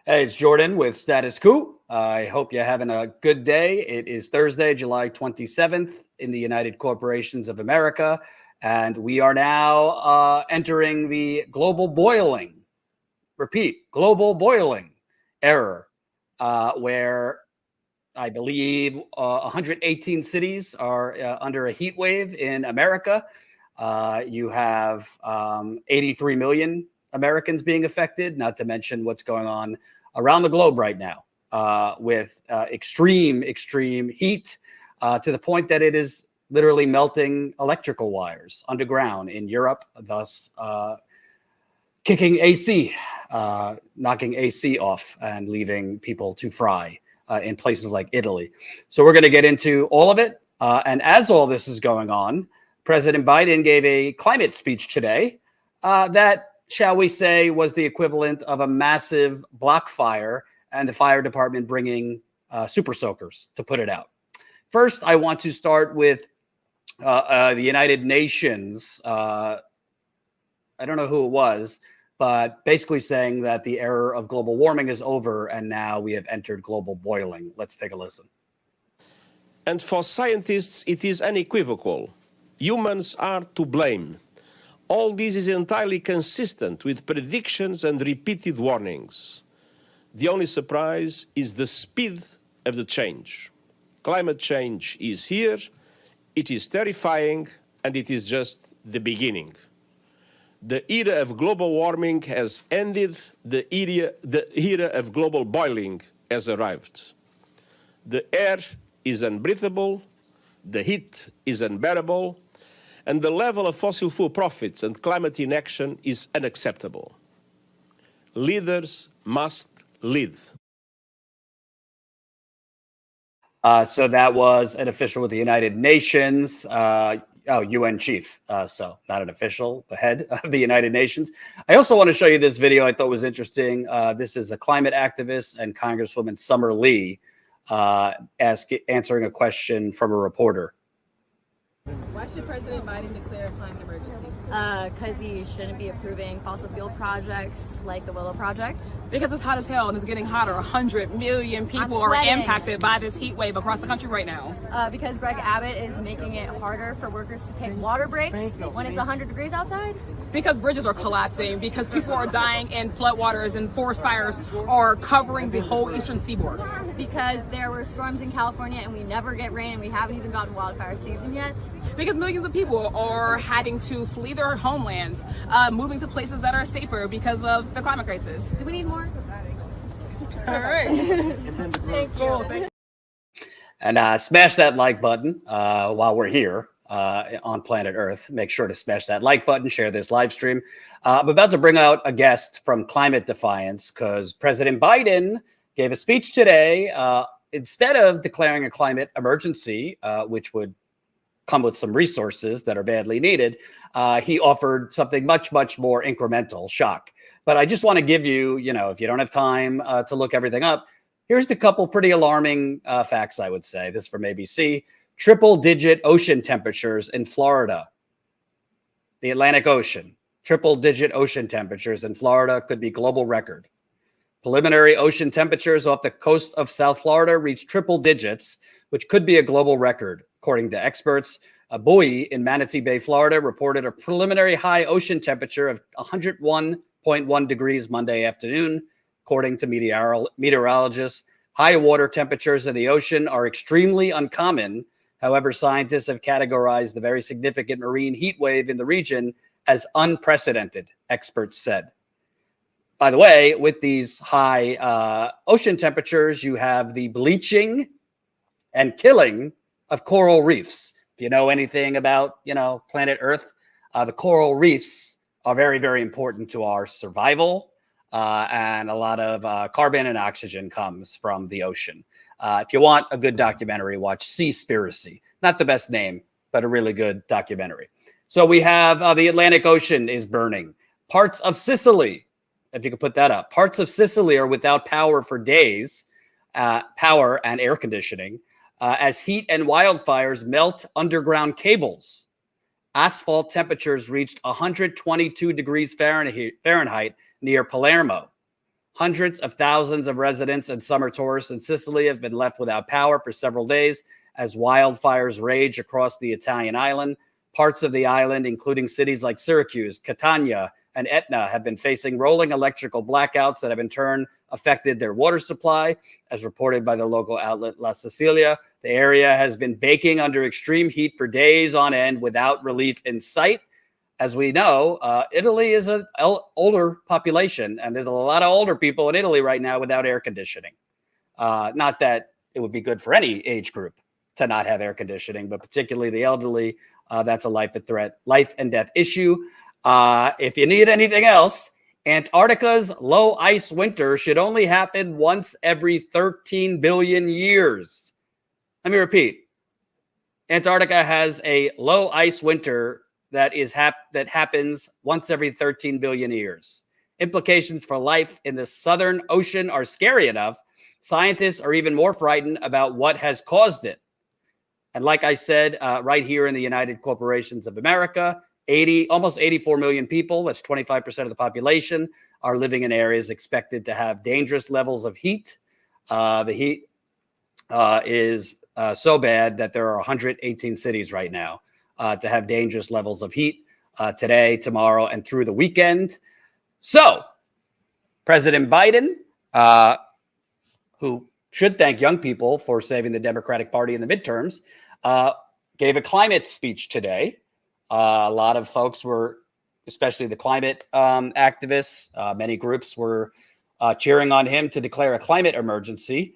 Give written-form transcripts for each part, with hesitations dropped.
Hey, it's Jordan with Status Coup. I hope you're having a good day. It is Thursday, July 27th in the United Corporations of America, and we are now entering the global boiling, repeat, global boiling era, where I believe 118 cities are under a heat wave in America. You have 83 million Americans being affected, not to mention what's going on around the globe right now with extreme heat to the point that it is literally melting electrical wires underground in Europe, thus kicking AC, knocking AC off and leaving people to fry in places like Italy. So we're going to get into all of it. And as all this is going on, President Biden gave a climate speech today that, shall we say, was the equivalent of a massive block fire and the fire department bringing super soakers to put it out. First, I want to start with the United Nations. I don't know who it was, but basically saying that the era of global warming is over and now we have entered global boiling. Let's take a listen. And for scientists, it is unequivocal. Humans are to blame. All this is entirely consistent with predictions and repeated warnings. The only surprise is the speed of the change. Climate change is here, it is terrifying, and it is just the beginning. The era of global warming has ended, the era of global boiling has arrived. The air is unbreathable, the heat is unbearable, and the level of fossil fuel profits and climate inaction is unacceptable. Leaders must lead. So that was an official with the United Nations, UN chief. So not an official, the head of the United Nations. I also want to show you this video I thought was interesting. This is a climate activist and Congresswoman Summer Lee answering a question from a reporter. Why should President Biden declare a climate emergency? Because he shouldn't be approving fossil fuel projects like the Willow Project. Because it's hot as hell and it's getting hotter. 100 million people are impacted by this heat wave across the country right now. Because Greg Abbott is making it harder for workers to take water breaks when it's 100 degrees outside. Because bridges are collapsing, because people are dying and floodwaters and forest fires are covering the whole eastern seaboard. Because there were storms in California and we never get rain and we haven't even gotten wildfire season yet. Because millions of people are having to flee their homelands, moving to places that are safer because of the climate crisis. Do we need more? All right. Thank you. Cool. Thank you. And smash that like button while we're here on planet Earth. Make sure to smash that like button, share this live stream. I'm about to bring out a guest from Climate Defiance because President Biden gave a speech today. Instead of declaring a climate emergency, which would come with some resources that are badly needed, he offered something much more incremental. Shock. But I just want to give you, if you don't have time to look everything up, here's a couple pretty alarming facts, I would say. This is from ABC. Triple-digit ocean temperatures in Florida. The Atlantic Ocean. Triple-digit ocean temperatures in Florida could be global record. Preliminary ocean temperatures off the coast of South Florida reached triple digits, which could be a global record. According to experts, a buoy in Manatee Bay, Florida, reported a preliminary high ocean temperature of 101.1 degrees Monday afternoon. According to meteorologists, high water temperatures in the ocean are extremely uncommon. However, scientists have categorized the very significant marine heat wave in the region as unprecedented, experts said. By the way, with these high ocean temperatures, you have the bleaching and killing of coral reefs. If you know anything about, planet Earth, the coral reefs are very important to our survival. And a lot of carbon and oxygen comes from the ocean. If you want a good documentary, watch Seaspiracy. Not the best name, but a really good documentary. So we have the Atlantic Ocean is burning. Parts of Sicily, if you could put that up, parts of Sicily are without power for days, power and air conditioning, as heat and wildfires melt underground cables. Asphalt temperatures reached 122 degrees Fahrenheit near Palermo. Hundreds of thousands of residents and summer tourists in Sicily have been left without power for several days as wildfires rage across the Italian island. Parts of the island, including cities like Syracuse, Catania, and Etna, have been facing rolling electrical blackouts that have in turn affected their water supply. As reported by the local outlet La Sicilia, the area has been baking under extreme heat for days on end without relief in sight. As we know, Italy is an older population, and there's a lot of older people in Italy right now without air conditioning. Not that it would be good for any age group to not have air conditioning, but particularly the elderly, that's a life and death issue. If you need anything else, Antarctica's low ice winter should only happen once every 13 billion years. Let me repeat. Antarctica has a low ice winter that happens once every 13 billion years. Implications for life in the Southern Ocean are scary enough. Scientists are even more frightened about what has caused it. And like I said, right here in the United Corporations of America, almost 84 million people, that's 25% of the population, are living in areas expected to have dangerous levels of heat. The heat is so bad that there are 118 cities right now to have dangerous levels of heat today, tomorrow, and through the weekend. So President Biden, who should thank young people for saving the Democratic Party in the midterms, gave a climate speech today. A lot of folks were, especially the climate activists, many groups were cheering on him to declare a climate emergency.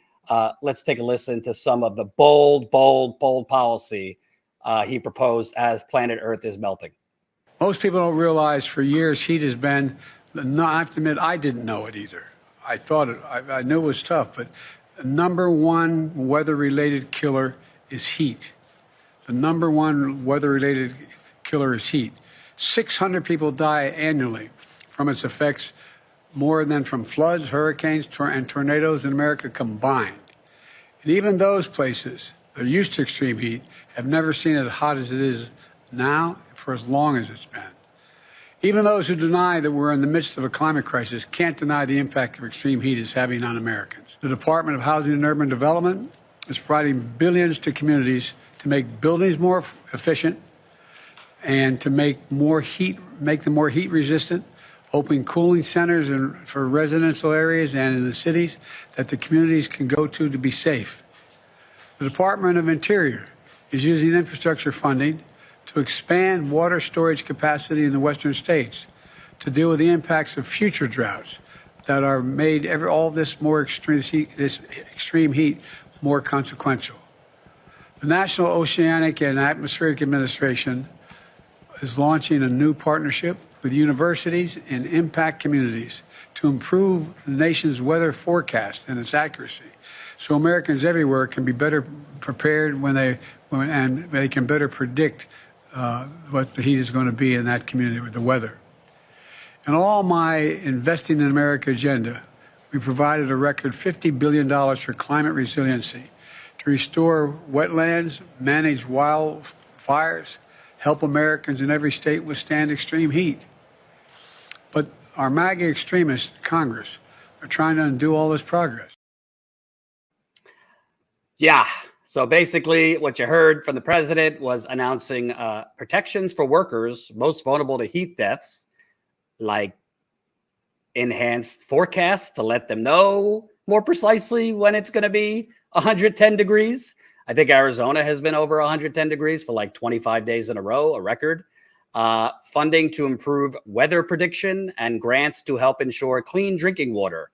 Let's take a listen to some of the bold policy he proposed as planet Earth is melting. Most people don't realize for years heat has been, I have to admit, I didn't know it either. I thought I knew it was tough, but the number one weather-related killer is heat. The number one weather-related killer is heat. 600 people die annually from its effects, more than from floods, hurricanes, and tornadoes in America combined. And even those places that are used to extreme heat have never seen it as hot as it is now for as long as it's been. Even those who deny that we're in the midst of a climate crisis can't deny the impact of extreme heat is having on Americans. The Department of Housing and Urban Development is providing billions to communities to make buildings more efficient and to make them more heat resistant, opening cooling centers for residential areas and in the cities that the communities can go to be safe. The Department of Interior is using infrastructure funding to expand water storage capacity in the western states to deal with the impacts of future droughts that are made all this extreme heat more consequential. The National Oceanic and Atmospheric Administration is launching a new partnership with universities and impact communities to improve the nation's weather forecast and its accuracy, so Americans everywhere can be better prepared and they can better predict what the heat is going to be in that community with the weather. In all my Investing in America agenda, we provided a record $50 billion for climate resiliency to restore wetlands, manage wildfires, help Americans in every state withstand extreme heat. But our MAGA extremists in Congress are trying to undo all this progress. Yeah. So basically what you heard from the president was announcing protections for workers most vulnerable to heat deaths, like enhanced forecasts to let them know more precisely when it's going to be 110 degrees. I think Arizona has been over 110 degrees for like 25 days in a row, a record. Funding to improve weather prediction and grants to help ensure clean drinking water.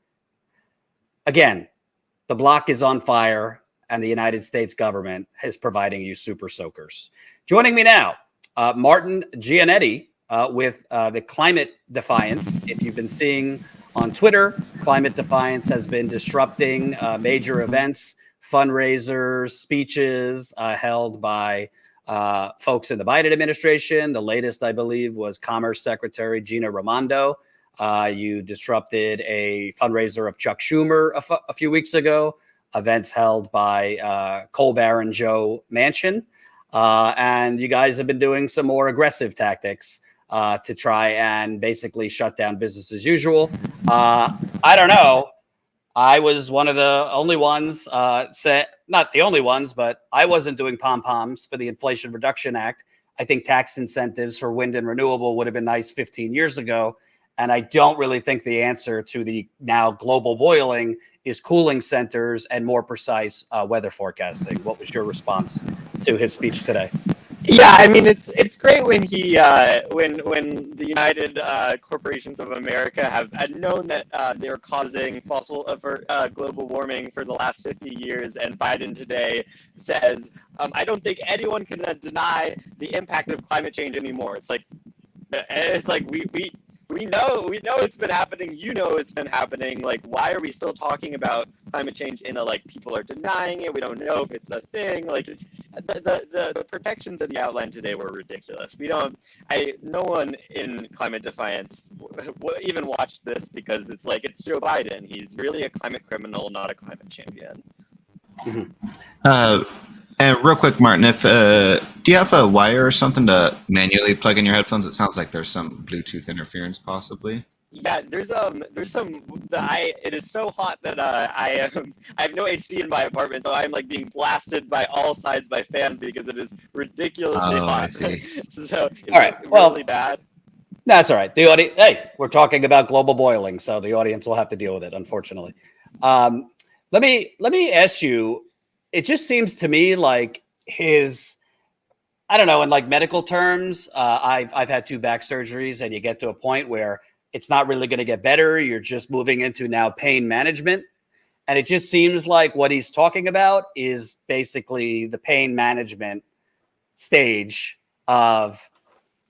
Again, the block is on fire and the United States government is providing you super soakers. Joining me now, Martin Giannetti with the Climate Defiance. If you've been seeing on Twitter, Climate Defiance has been disrupting major events, fundraisers, speeches held by folks in the Biden administration. The latest, I believe, was Commerce Secretary Gina Raimondo. You disrupted a fundraiser of Chuck Schumer a few weeks ago, events held by coal baron Joe Manchin. And you guys have been doing some more aggressive tactics to try and basically shut down business as usual. I don't know. I was one of the only ones, not the only ones, but I wasn't doing pom-poms for the Inflation Reduction Act. I think tax incentives for wind and renewable would have been nice 15 years ago. And I don't really think the answer to the now global boiling is cooling centers and more precise weather forecasting. What was your response to his speech today? Yeah, I mean it's great when he when the United Corporations of America have known that they're causing global warming for the last 50 years, and Biden today says, I don't think anyone can deny the impact of climate change anymore. It's like we know it's been happening. You know it's been happening. Like, why are we still talking about climate change in a like people are denying it? We don't know if it's a thing. Like, it's the protections in the outline today were ridiculous. No one in climate defiance even watched this because it's like it's Joe Biden. He's really a climate criminal, not a climate champion. And real quick, Martin, if do you have a wire or something to manually plug in your headphones? It sounds like there's some Bluetooth interference, possibly. Yeah, there's some. It is so hot that I have no AC in my apartment, so I'm like being blasted by all sides by fans because it is ridiculously hot. I see. So it's all right, really bad. That's all right. The audience. Hey, we're talking about global boiling, so the audience will have to deal with it, unfortunately. Let me ask you. It just seems to me like I don't know, in like medical terms, I've had 2 back surgeries, and you get to a point where it's not really going to get better. You're just moving into now pain management. And it just seems like what he's talking about is basically the pain management stage of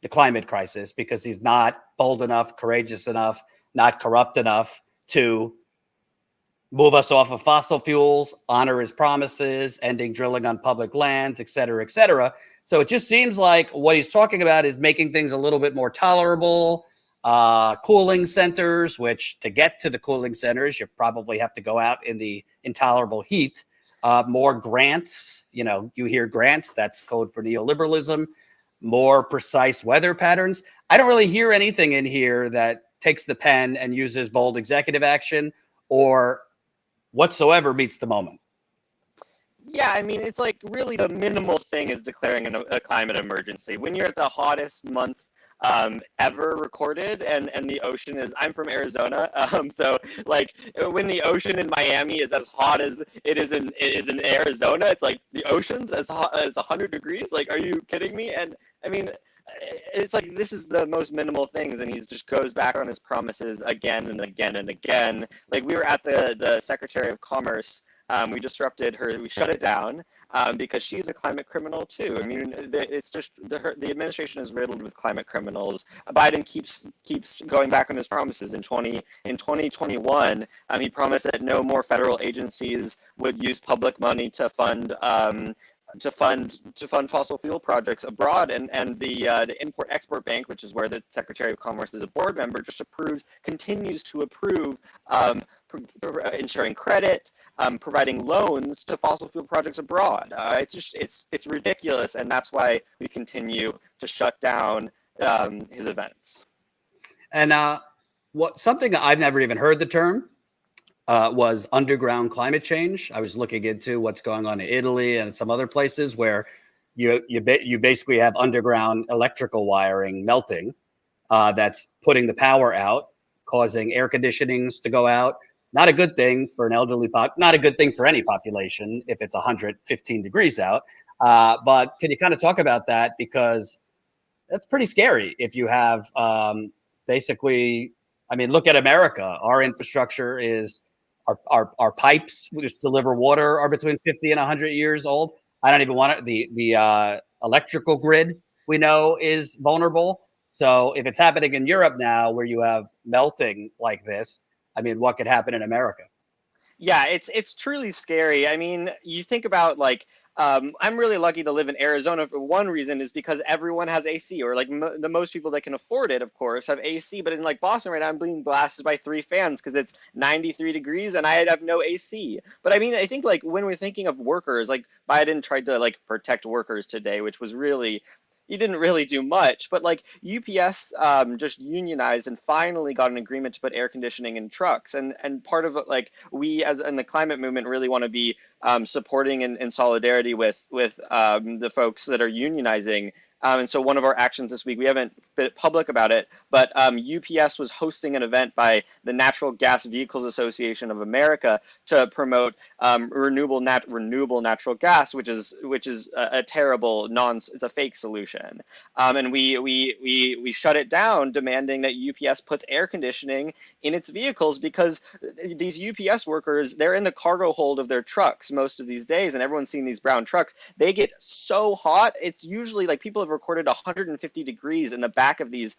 the climate crisis, because he's not bold enough, courageous enough, not corrupt enough to move us off of fossil fuels, honor his promises, ending drilling on public lands, et cetera, et cetera. So it just seems like what he's talking about is making things a little bit more tolerable, cooling centers, which to get to the cooling centers, you probably have to go out in the intolerable heat, more grants, you hear grants, that's code for neoliberalism, more precise weather patterns. I don't really hear anything in here that takes the pen and uses bold executive action or whatsoever meets the moment. Yeah, I mean, it's like really the minimal thing is declaring a climate emergency. When you're at the hottest month ever recorded, and the ocean is, I'm from Arizona, so like when the ocean in Miami is as hot as it is in Arizona, it's like the ocean's as hot as 100 degrees. Like, are you kidding me? And I mean, it's like this is the most minimal things, and he just goes back on his promises again and again and again. Like, we were at the Secretary of Commerce. We disrupted her. We shut it down because she's a climate criminal too. I mean, it's just the administration is riddled with climate criminals. Biden keeps going back on his promises. In 2021, he promised that no more federal agencies would use public money to fund fossil fuel projects abroad, and the Import-Export Bank, which is where the Secretary of Commerce is a board member, continues to approve ensuring credit, providing loans to fossil fuel projects abroad. It's ridiculous, and that's why we continue to shut down his events. And something I've never even heard the term was underground climate change. I was looking into what's going on in Italy and some other places where you basically have underground electrical wiring melting that's putting the power out, causing air conditionings to go out. Not a good thing for an elderly not a good thing for any population if it's 115 degrees out. But can you kind of talk about that? Because that's pretty scary if you have basically, I mean, look at America. Our infrastructure is our pipes which deliver water are between 50 and 100 years old. I don't even want it. The electrical grid we know is vulnerable. So if it's happening in Europe now where you have melting like this, I mean, what could happen in America? Yeah, it's truly scary. I mean, you think about like, I'm really lucky to live in Arizona. For one reason is because everyone has AC, or like the most people that can afford it, of course, have AC. But in like Boston right now, I'm being blasted by 3 fans because it's 93 degrees and I have no AC. But I mean, I think like when we're thinking of workers, like Biden tried to like protect workers today, which was really, you didn't really do much. But like UPS just unionized and finally got an agreement to put air conditioning in trucks. And part of it, like we as in the climate movement really want to be supporting and in solidarity with the folks that are unionizing. And so one of our actions this week, we haven't been public about it, but UPS was hosting an event by the Natural Gas Vehicles Association of America to promote renewable natural gas, which is a terrible it's a fake solution. And we shut it down, demanding that UPS puts air conditioning in its vehicles, because these UPS workers, they're in the cargo hold of their trucks most of these days, and everyone's seen these brown trucks. They get so hot. It's usually like people have recorded 150 degrees in the back of these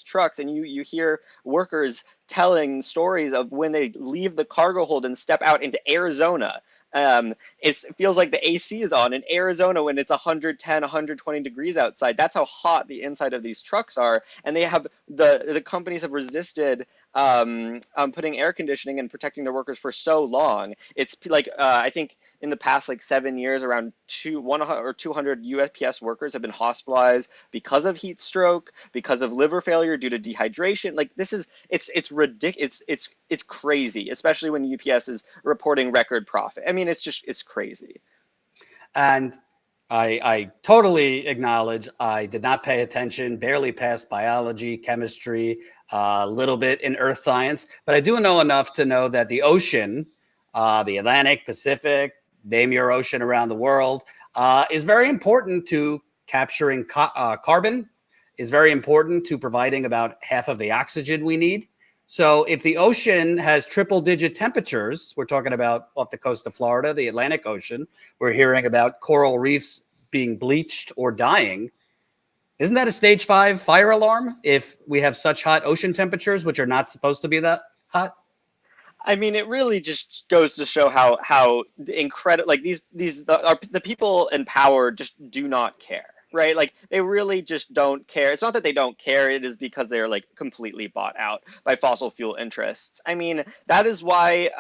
trucks, and you hear workers telling stories of when they leave the cargo hold and step out into Arizona. It feels like the AC is on in Arizona when it's 110, 120 degrees outside. That's how hot the inside of these trucks are. And they have the companies have resisted putting air conditioning and protecting their workers for so long. It's like I think in the past like 7 years, around 100 or 200 UPS workers have been hospitalized because of heat stroke, because of liver failure due to dehydration. Like it's ridiculous. It's crazy, especially when UPS is reporting record profit. I mean, it's crazy. And I totally acknowledge I did not pay attention, barely passed biology, chemistry, a little bit in earth science, but I do know enough to know that the ocean, the Atlantic, Pacific, name your ocean around the world, is very important to capturing carbon, is very important to providing about half of the oxygen we need. So if the ocean has triple-digit temperatures, we're talking about off the coast of Florida, the Atlantic Ocean, we're hearing about coral reefs being bleached or dying. Isn't that a stage 5 fire alarm if we have such hot ocean temperatures, which are not supposed to be that hot? I mean, it really just goes to show how incredible, like the people in power just do not care, right? Like they really just don't care. It's not that they don't care; it is because they're like completely bought out by fossil fuel interests. I mean, that is why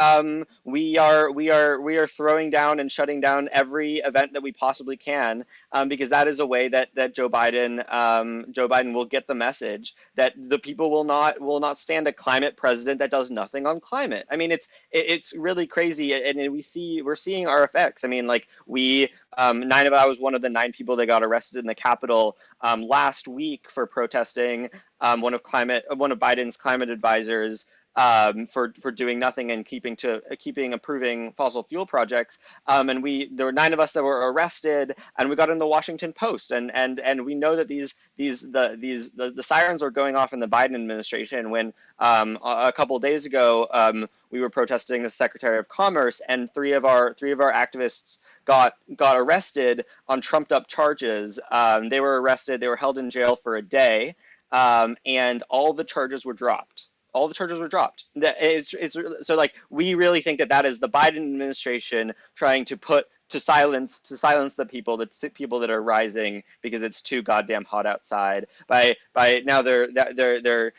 we are throwing down and shutting down every event that we possibly can, because that is a way that Joe Biden will get the message that the people will not stand a climate president that does nothing on climate. I mean, it's really crazy, and we're seeing our effects. I mean, like I was one of the 9 people that got arrested in the Capitol last week for protesting one of Biden's climate advisors for doing nothing and keeping approving fossil fuel projects. And there were 9 of us that were arrested, and we got in the Washington Post. And we know that the sirens are going off in the Biden administration when a couple of days ago we were protesting the Secretary of Commerce, and three of our activists got arrested on trumped up charges. They were arrested. They were held in jail for a day, and all the charges were dropped. All the charges were dropped. So like we really think that is the Biden administration trying to silence the people that are rising because it's too goddamn hot outside. By now they're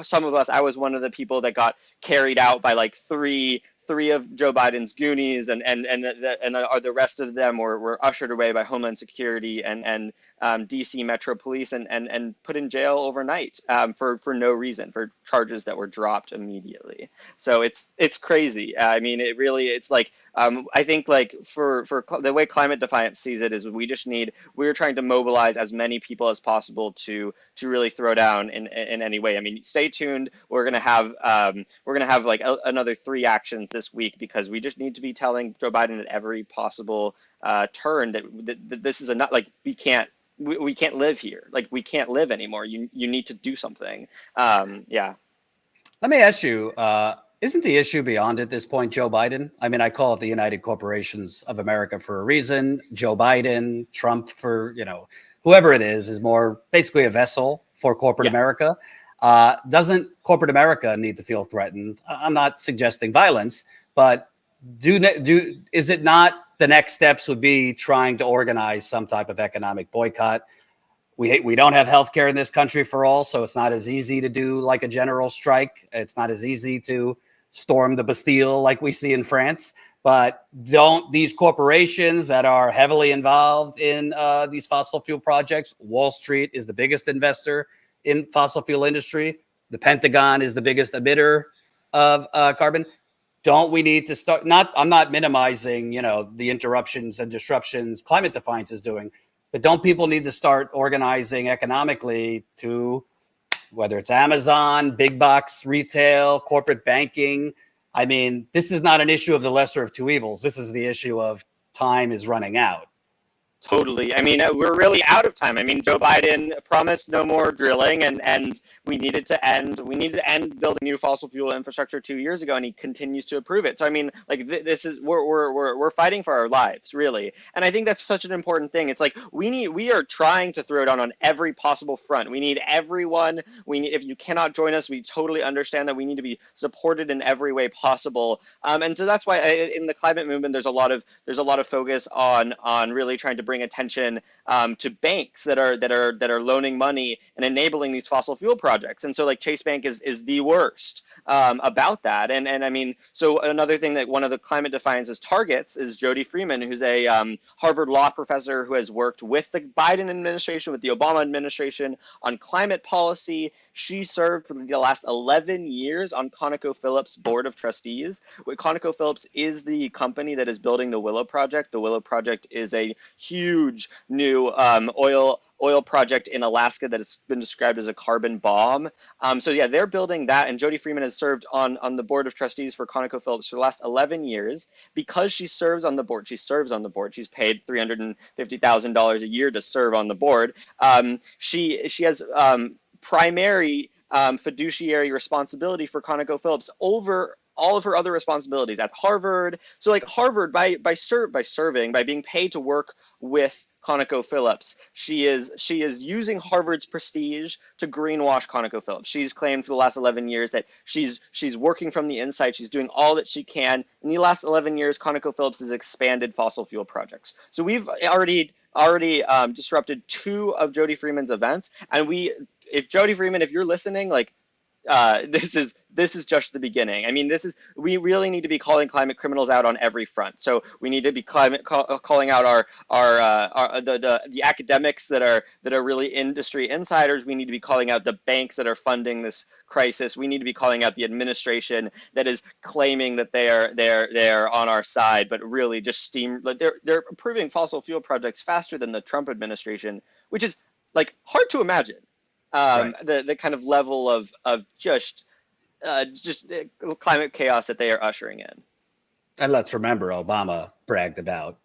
some of us. I was one of the people that got carried out by like three of Joe Biden's goonies, and the rest of them were ushered away by Homeland Security and DC Metro Police and put in jail overnight for no reason, for charges that were dropped immediately. So it's crazy. I mean, it's like I think like for the way Climate Defiance sees it is we're trying to mobilize as many people as possible to really throw down in any way. I mean, stay tuned. We're gonna have like another 3 actions this week, because we just need to be telling Joe Biden at every possible turn that this is not like we can't live here. Like we can't live anymore. You need to do something. Yeah. Let me ask you, isn't the issue beyond at this point Joe Biden? I mean, I call it the United Corporations of America for a reason. Joe Biden, Trump, for whoever it is more basically a vessel for corporate America. Doesn't corporate America need to feel threatened? I'm not suggesting violence, but is it not the next steps would be trying to organize some type of economic boycott? We don't have healthcare in this country for all, so it's not as easy to do like a general strike. It's not as easy to storm the Bastille like we see in France. But don't these corporations that are heavily involved in these fossil fuel projects, Wall Street is the biggest investor in fossil fuel industry. The Pentagon is the biggest emitter of carbon. Don't we need to start? I'm not minimizing, the interruptions and disruptions climate defiance is doing, but don't people need to start organizing economically to, whether it's Amazon, big box retail, corporate banking? I mean, this is not an issue of the lesser of two evils. This is the issue of time is running out. Totally. I mean, we're really out of time. I mean, Joe Biden promised no more drilling, and we needed to end building new fossil fuel infrastructure 2 years ago, and he continues to approve it. So I mean, like this is we're fighting for our lives, really. And I think that's such an important thing. It's like we are trying to throw down on every possible front. We need everyone. If you cannot join us, we totally understand that we need to be supported in every way possible. And so that's why in the climate movement, there's a lot of focus on really trying to bring attention to banks that are loaning money and enabling these fossil fuel projects. And so like Chase Bank is the worst about that. And I mean, so another thing that one of the climate defiance's targets is Jody Freeman, who's a Harvard law professor who has worked with the Biden administration, with the Obama administration on climate policy. She served for the last 11 years on ConocoPhillips' board of trustees. ConocoPhillips is the company that is building the Willow Project. The Willow Project is a huge new oil project in Alaska that has been described as a carbon bomb. So yeah, they're building that, and Jody Freeman has served on the board of trustees for ConocoPhillips for the last 11 years. Because she serves on the board, she's paid $350,000 a year to serve on the board. She has primary fiduciary responsibility for ConocoPhillips over all of her other responsibilities at Harvard. So like Harvard, by being paid to work with ConocoPhillips, she is using Harvard's prestige to greenwash ConocoPhillips. She's claimed for the last 11 years that she's working from the inside. She's doing all that she can. In the last 11 years, ConocoPhillips has expanded fossil fuel projects. So we've already disrupted 2 of Jody Freeman's events, and if Jody Freeman, if you're listening, like this is just the beginning. I mean, we really need to be calling climate criminals out on every front. So we need to be calling out the academics that are really industry insiders. We need to be calling out the banks that are funding this crisis. We need to be calling out the administration that is claiming that they are on our side, but really just they're approving fossil fuel projects faster than the Trump administration, which is like hard to imagine. Right. The kind of level of just climate chaos that they are ushering in. And let's remember, Obama bragged about,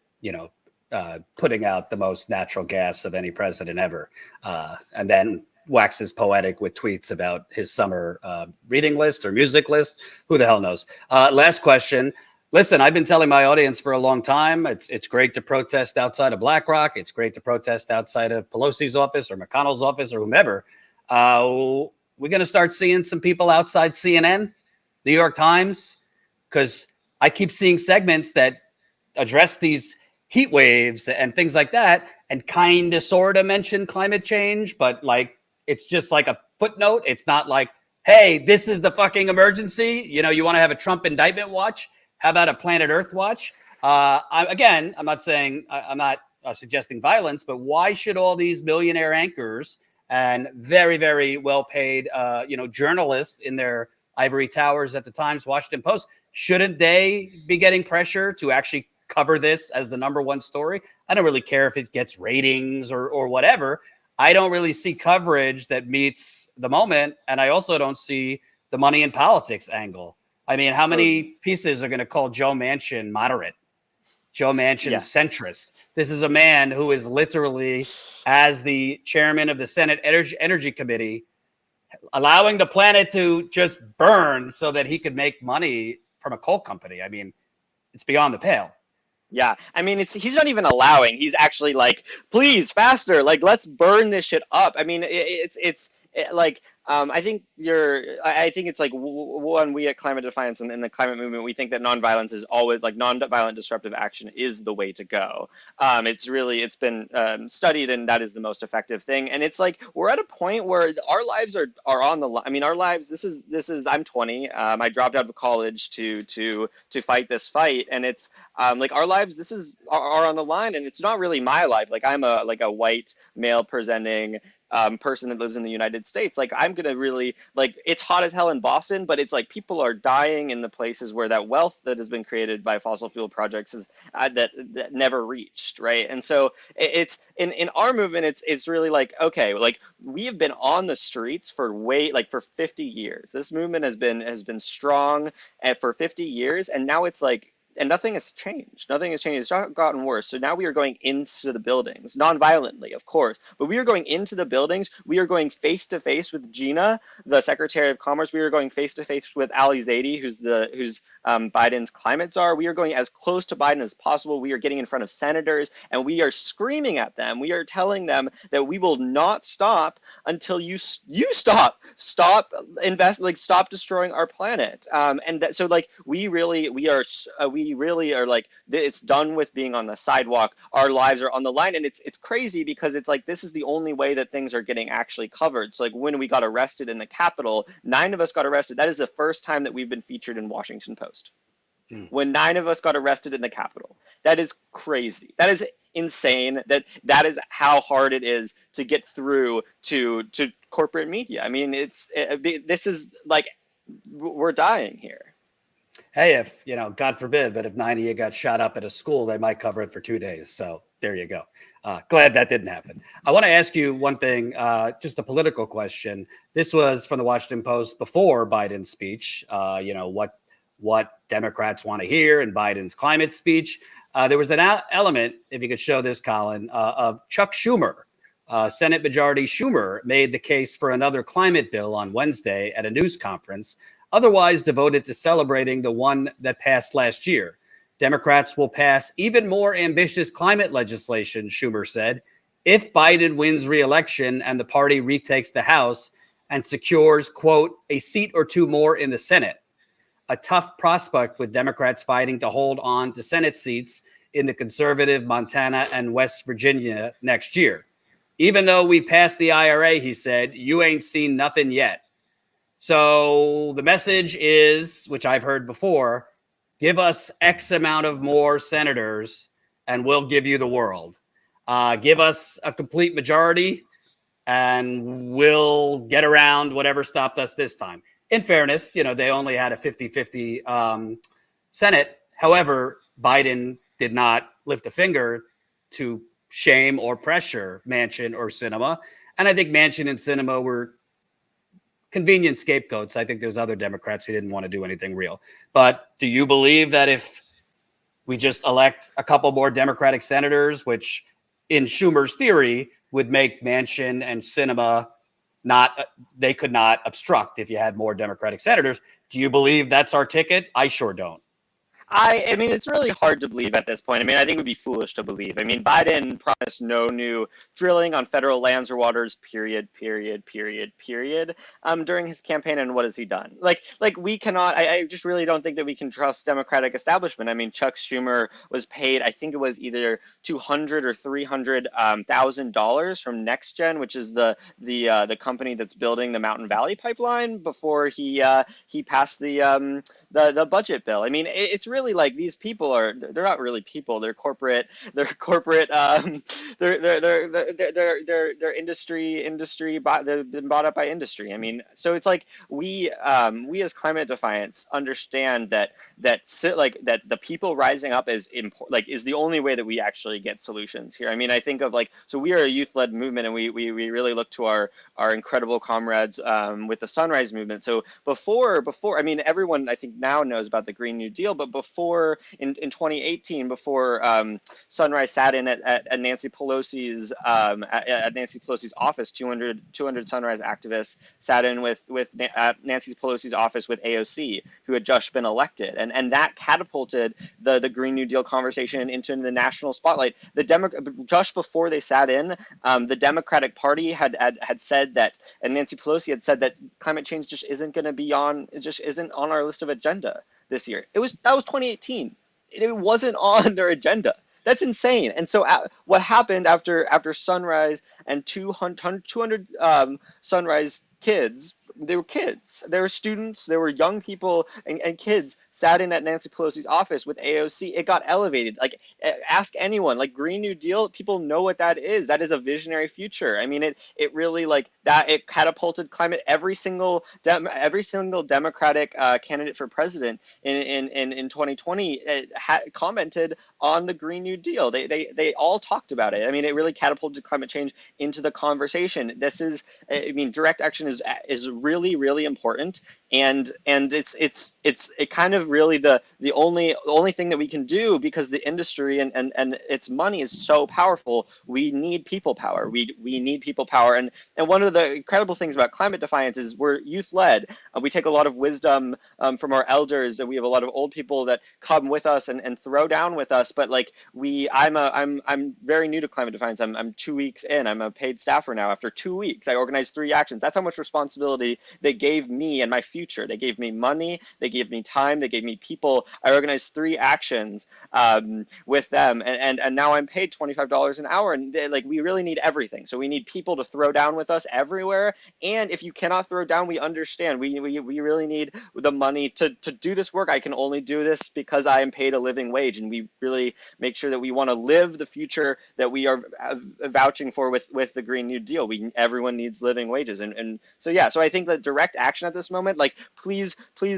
putting out the most natural gas of any president ever, and then waxes poetic with tweets about his summer reading list or music list. Who the hell knows? Last question. Listen, I've been telling my audience for a long time, it's great to protest outside of BlackRock. It's great to protest outside of Pelosi's office or McConnell's office or whomever. We're going to start seeing some people outside CNN, New York Times, because I keep seeing segments that address these heat waves and things like that and kind of sort of mention climate change, but like it's just like a footnote. It's not like, hey, this is the fucking emergency. You want to have a Trump indictment watch? How about a Planet Earth watch? I'm not saying I'm not suggesting violence, but why should all these millionaire anchors and very, very well-paid, journalists in their ivory towers at the Times, Washington Post, shouldn't they be getting pressure to actually cover this as the number one story? I don't really care if it gets ratings or whatever. I don't really see coverage that meets the moment, and I also don't see the money in politics angle. I mean, how many pieces are going to call Joe Manchin moderate? Joe Manchin centrist. This is a man who is literally, as the chairman of the Senate Energy Committee, allowing the planet to just burn so that he could make money from a coal company. I mean, it's beyond the pale. Yeah, I mean, he's not even allowing. He's actually like, please, faster. Like, let's burn this shit up. I mean, it's like I think I think it's like one, we at Climate Defiance and in the climate movement, we think that nonviolence is always like nonviolent disruptive action is the way to go. It's been studied, and that is the most effective thing. And it's like we're at a point where our lives are on the line. I mean, our lives. This is. I'm 20. I dropped out of college to fight this fight, and it's like our lives. Are on the line, and it's not really my life. Like I'm a white male presenting person that lives in the United States. Like I'm gonna really like it's hot as hell in Boston, but it's like people are dying in the places where that wealth that has been created by fossil fuel projects is that never reached, right? And so it's in our movement, it's really like okay, like we have been on the streets for 50 years. This movement has been strong for 50 years, and now it's like. And nothing has changed. Nothing has changed. It's not gotten worse. So now we are going into the buildings, non-violently, of course, but we are going into the buildings. We are going face to face with Gina, the Secretary of Commerce. We are going face to face with Ali Zaidi, who's Biden's climate czar. We are going as close to Biden as possible. We are getting in front of senators, and we are screaming at them. We are telling them that we will not stop until you stop stop destroying our planet. So like we really are like it's done with being on the sidewalk. Our lives are on the line, and it's crazy because it's like this is the only way that things are getting actually covered. So like when we got arrested in the Capitol, 9 of us got arrested. That is the first time that we've been featured in Washington Post. When 9 of us got arrested in the Capitol. That is crazy. That is insane. That is how hard it is to get through to corporate media. I mean, this is like we're dying here. Hey, if, God forbid, but if 9 of you got shot up at a school, they might cover it for 2 days. So there you go. Glad that didn't happen. I want to ask you one thing, just a political question. This was from the Washington Post before Biden's speech, what Democrats want to hear in Biden's climate speech. There was an element, if you could show this, Colin, of Chuck Schumer. Senate Majority Schumer made the case for another climate bill on Wednesday at a news conference, otherwise devoted to celebrating the one that passed last year. Democrats will pass even more ambitious climate legislation, Schumer said, if Biden wins re-election and the party retakes the House and secures, quote, a seat or two more in the Senate. A tough prospect with Democrats fighting to hold on to Senate seats in the conservative Montana and West Virginia next year. Even though we passed the IRA, he said, you ain't seen nothing yet. So the message is, which I've heard before, give us X amount of more senators and we'll give you the world. Give us a complete majority and we'll get around whatever stopped us this time. In fairness, they only had a 50-50 Senate. However, Biden did not lift a finger to shame or pressure Manchin or Sinema. And I think Manchin and Sinema were convenient scapegoats. I think there's other Democrats who didn't want to do anything real. But do you believe that if we just elect a couple more Democratic senators, which in Schumer's theory would make Manchin and Sinema they could not obstruct if you had more Democratic senators, do you believe that's our ticket? I sure don't. I mean, it's really hard to believe at this point. I mean, I think it would be foolish to believe. I mean, Biden promised no new drilling on federal lands or waters, period, during his campaign. And what has he done? Like we cannot, I just really don't think that we can trust Democratic establishment. I mean, Chuck Schumer was paid, I think it was either $200,000 or $300,000 from NextGen, which is the company that's building the Mountain Valley pipeline, before he passed the budget bill. I mean, it's really like they're not really people. They're corporate. They're industry. They've been bought up by industry. I mean, so it's like we as Climate Defiance understand that the people rising up is the only way that we actually get solutions here. I mean, I think of so we are a youth-led movement, and we really look to our incredible comrades with the Sunrise Movement. So before, I mean, everyone I think now knows about the Green New Deal, but before before in 2018, before Sunrise sat in at Nancy Pelosi's office. 200 Sunrise activists sat in with Nancy Pelosi's office with AOC, who had just been elected, and that catapulted the Green New Deal conversation into the national spotlight. Just before they sat in, the Democratic Party had said that, and Nancy Pelosi had said that climate change just isn't going to be it just isn't on our list of agenda this year. That was 2018. It wasn't on their agenda. That's insane. And so what happened after Sunrise and 200 Sunrise kids, they were students, they were young people and kids sat in at Nancy Pelosi's office with AOC. It got elevated. Like, ask anyone, like Green New Deal, people know what that is. That is a visionary future. I mean, it really, like, that, it catapulted climate. Every single Democratic candidate for president in 2020 commented on the Green New Deal. They all talked about it. I mean, it really catapulted climate change into the conversation. This is, I mean, direct action is really, really important, and it kind of really the only thing that we can do, because the industry and its money is so powerful. We need people power. We need people power, and one of the incredible things about Climate Defiance is we're youth led. We take a lot of wisdom from our elders, and we have a lot of old people that come with us and throw down with us. But like I'm very new to Climate Defiance. I'm 2 weeks in. I'm a paid staffer now. After 2 weeks, I organized 3 actions. That's how much responsibility they gave me and my future. They gave me money. They gave me time. They gave me people. I organized 3 actions with them, and now I'm paid $25 an hour. And like, we really need everything. So we need people to throw down with us everywhere. And if you cannot throw down, we understand. We really need the money to do this work. I can only do this because I am paid a living wage, and we really make sure that we want to live the future that we are vouching for with the Green New Deal. Everyone needs living wages, and so yeah. So I think that direct action at this moment, like, please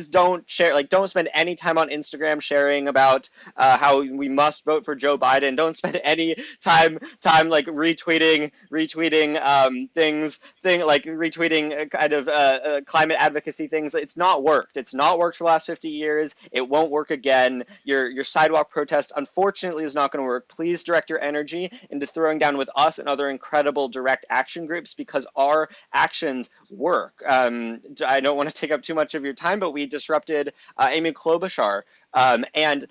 don't share, like, don't spend any time on Instagram sharing about how we must vote for Joe Biden. Don't spend any time like retweeting retweeting kind of climate advocacy things. It's not worked. It's not worked for the last 50 years. It won't work again. Your sidewalk protest, unfortunately, is not going to work. Please direct your energy into throwing down with us and other incredible direct action groups, because our actions work. I don't want to take up too much of your time, but we disrupted Amy Klobuchar. And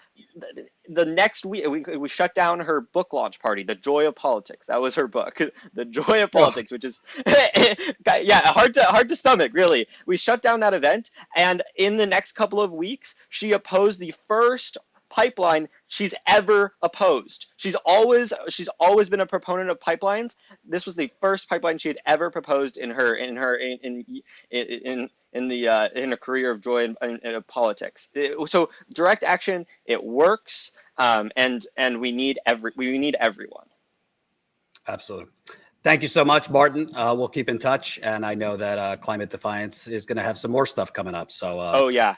the next week, we shut down her book launch party, The Joy of Politics. That was her book, The Joy of Politics, which is, yeah, hard to stomach, really. We shut down that event, and in the next couple of weeks, she opposed the first pipeline she's ever opposed. She's always been a proponent of pipelines. This was the first pipeline she had ever proposed in her career of joy in politics. So direct action, it works, and we need everyone. Absolutely. Thank you so much, Martin. We'll keep in touch, and I know that Climate Defiance is going to have some more stuff coming up. So oh yeah.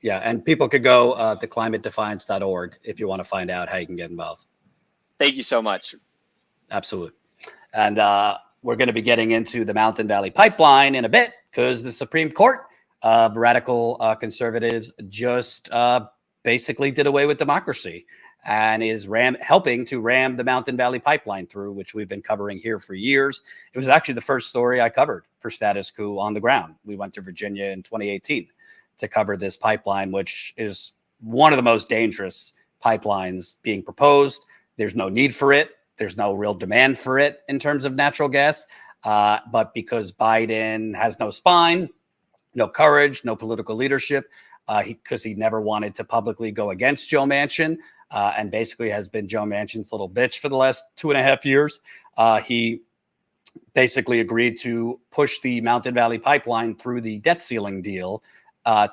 Yeah, and people could go to climatedefiance.org if you want to find out how you can get involved. Thank you so much. Absolutely. And we're going to be getting into the Mountain Valley Pipeline in a bit, because the Supreme Court of radical conservatives just basically did away with democracy and is helping to ram the Mountain Valley Pipeline through, which we've been covering here for years. It was actually the first story I covered for Status Coup on the ground. We went to Virginia in 2018. To cover this pipeline, which is one of the most dangerous pipelines being proposed. There's no need for it. There's no real demand for it in terms of natural gas. But because Biden has no spine, no courage, no political leadership, because he never wanted to publicly go against Joe Manchin, and basically has been Joe Manchin's little bitch for the last 2.5 years, he basically agreed to push the Mountain Valley Pipeline through the debt ceiling deal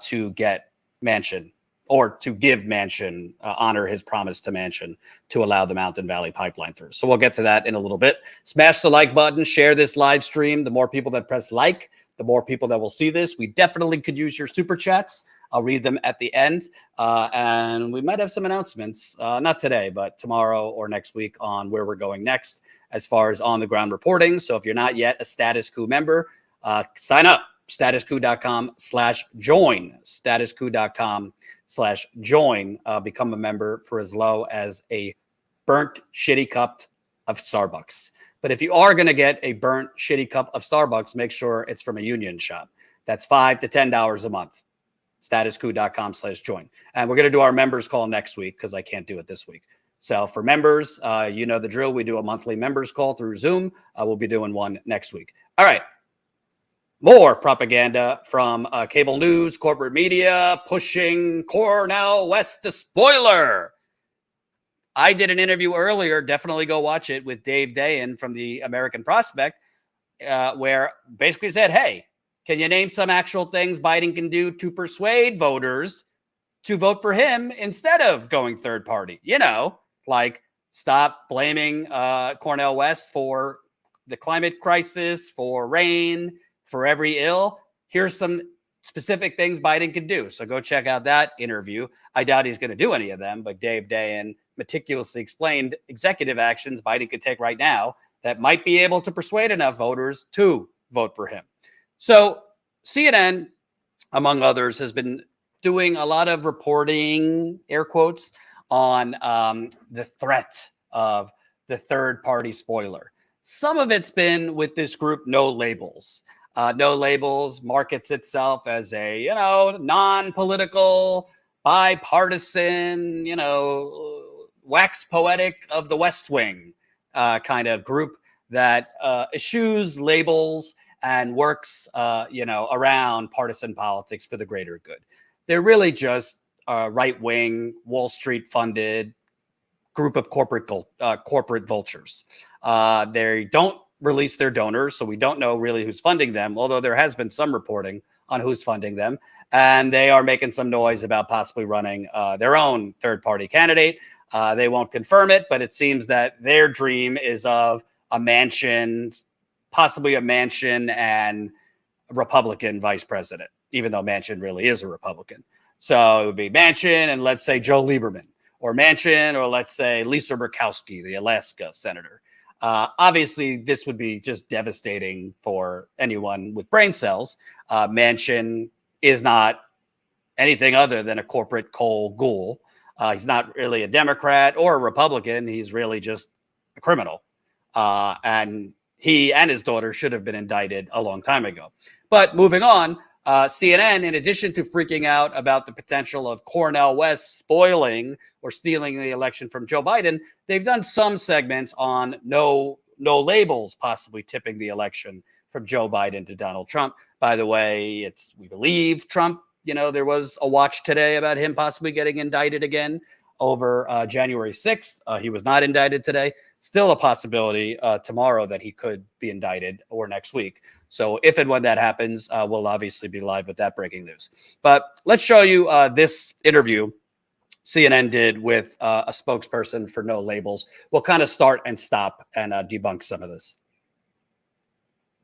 to get Manchin, or to give Manchin, honor his promise to Manchin to allow the Mountain Valley Pipeline through. So we'll get to that in a little bit. Smash the like button, share this live stream. The more people that press like, the more people that will see this. We definitely could use your super chats. I'll read them at the end. And we might have some announcements, not today, but tomorrow or next week, on where we're going next as far as on the ground reporting. So if you're not yet a Status Coup member, sign up. StatusCoup.com/join. StatusCoup.com StatusCoup.com/join. Become a member for as low as a burnt shitty cup of Starbucks. But if you are going to get a burnt shitty cup of Starbucks, make sure it's from a union shop. That's $5 to $10 a month. StatusCoup.com/join. And we're going to do our members call next week because I can't do it this week. So for members, you know the drill. We do a monthly members call through Zoom. We'll be doing one next week. All right. More propaganda from cable news, corporate media, pushing Cornel West the spoiler. I did an interview earlier, definitely go watch it, with Dave Dayen from the American Prospect, where basically said, hey, can you name some actual things Biden can do to persuade voters to vote for him instead of going third party? You know, like stop blaming Cornel West for the climate crisis, for rain, for every ill. Here's some specific things Biden can do. So go check out that interview. I doubt he's going to do any of them, but Dave Dayen meticulously explained executive actions Biden could take right now that might be able to persuade enough voters to vote for him. So CNN, among others, has been doing a lot of reporting, air quotes, on the threat of the third party spoiler. Some of it's been with this group, No Labels. No Labels markets itself as a, you know, non-political, bipartisan, you know, wax poetic of the West Wing kind of group that eschews labels and works, you know, around partisan politics for the greater good. They're really just a right-wing, Wall Street-funded group of corporate vultures. They don't release their donors, so we don't know really who's funding them, although there has been some reporting on who's funding them. And they are making some noise about possibly running their own third-party candidate. They won't confirm it, but it seems that their dream is of a mansion, possibly a Manchin and Republican vice president, even though Manchin really is a Republican. So it would be Manchin and let's say Joe Lieberman, or Manchin, or let's say Lisa Murkowski, the Alaska senator. Obviously, this would be just devastating for anyone with brain cells. Manchin is not anything other than a corporate coal ghoul. He's not really a Democrat or a Republican. He's really just a criminal. And he and his daughter should have been indicted a long time ago. But moving on, CNN, in addition to freaking out about the potential of Cornel West spoiling or stealing the election from Joe Biden, they've done some segments on no labels possibly tipping the election from Joe Biden to Donald Trump. By the way, we believe Trump, you know, there was a watch today about him possibly getting indicted again over January 6th. He was not indicted today. Still a possibility tomorrow that he could be indicted, or next week. So if and when that happens, we'll obviously be live with that breaking news. But let's show you this interview CNN did with a spokesperson for No Labels. We'll kind of start and stop and debunk some of this.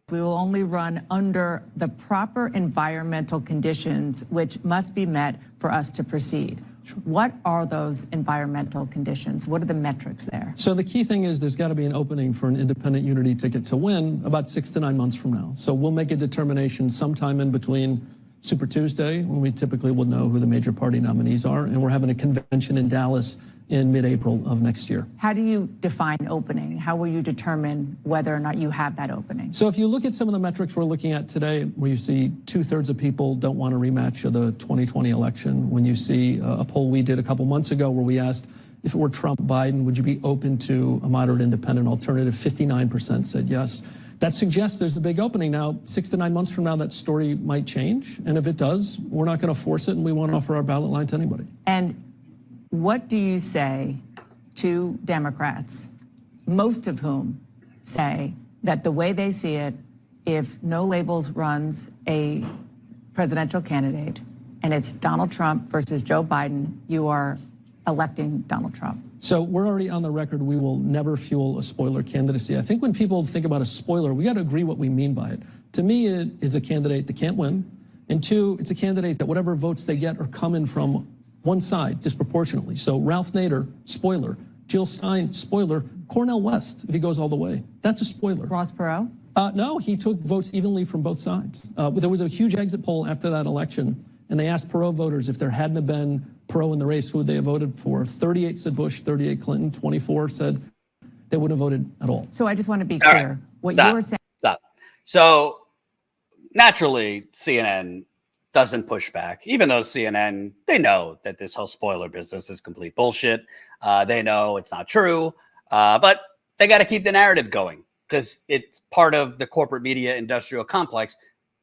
We will only run under the proper environmental conditions which must be met for us to proceed. What are those environmental conditions? What are the metrics there? So the key thing is there's got to be an opening for an independent unity ticket to win about 6 to 9 months from now. So we'll make a determination sometime in between Super Tuesday, when we typically will know who the major party nominees are, and we're having a convention in Dallas in mid-April of next year. How do you define opening? How will you determine whether or not you have that opening? So if you look at some of the metrics we're looking at today, where you see 2/3 of people don't want a rematch of the 2020 election, when you see a poll we did a couple months ago where we asked, if it were Trump, Biden, would you be open to a moderate independent alternative? 59% said yes. That suggests there's a big opening. Now, 6 to 9 months from now, that story might change. And if it does, we're not going to force it, and we won't offer our ballot line to anybody. And what do you say to Democrats, most of whom say that the way they see it, if No Labels runs a presidential candidate and it's Donald Trump versus Joe Biden, you are electing Donald Trump? So we're already on the record, we will never fuel a spoiler candidacy. I think when people think about a spoiler, we got to agree what we mean by it. To me, it is a candidate that can't win. And two, it's a candidate that whatever votes they get are coming from one side disproportionately. So Ralph Nader, spoiler. Jill Stein, spoiler. Cornel West, if he goes all the way, that's a spoiler. Ross Perot? No, he took votes evenly from both sides. There was a huge exit poll after that election, and they asked Perot voters if there hadn't have been Perot in the race, who would they have voted for? 38 said Bush, 38 Clinton, 24 said they wouldn't have voted at all. So I just want to be All clear. right. What Stop. you're saying. Stop. So naturally, CNN doesn't push back, even though CNN, they know that this whole spoiler business is complete bullshit. They know it's not true, but they got to keep the narrative going because it's part of the corporate media industrial complex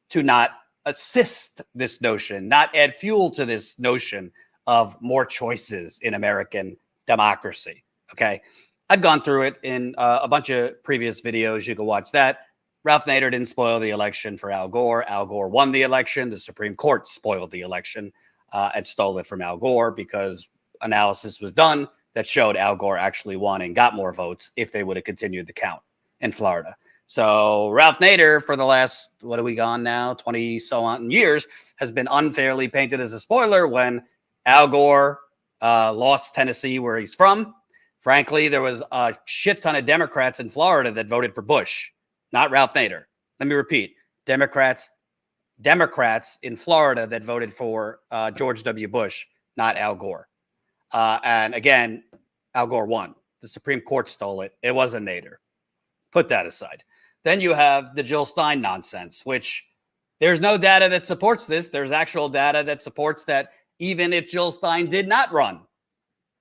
to not assist this notion, not add fuel to this notion of more choices in American democracy. Okay. I've gone through it in a bunch of previous videos. You can watch that. Ralph Nader didn't spoil the election for Al Gore. Al Gore won the election. The Supreme Court spoiled the election and stole it from Al Gore because analysis was done that showed Al Gore actually won and got more votes if they would have continued the count in Florida. So Ralph Nader, for the last, what are we gone now, 20 so on years, has been unfairly painted as a spoiler when Al Gore lost Tennessee, where he's from. Frankly, there was a shit ton of Democrats in Florida that voted for Bush, not Ralph Nader. Let me repeat. Democrats in Florida that voted for George W. Bush, not Al Gore. And again, Al Gore won. The Supreme Court stole it. It wasn't Nader. Put that aside. Then you have the Jill Stein nonsense, which there's no data that supports this. There's actual data that supports that even if Jill Stein did not run,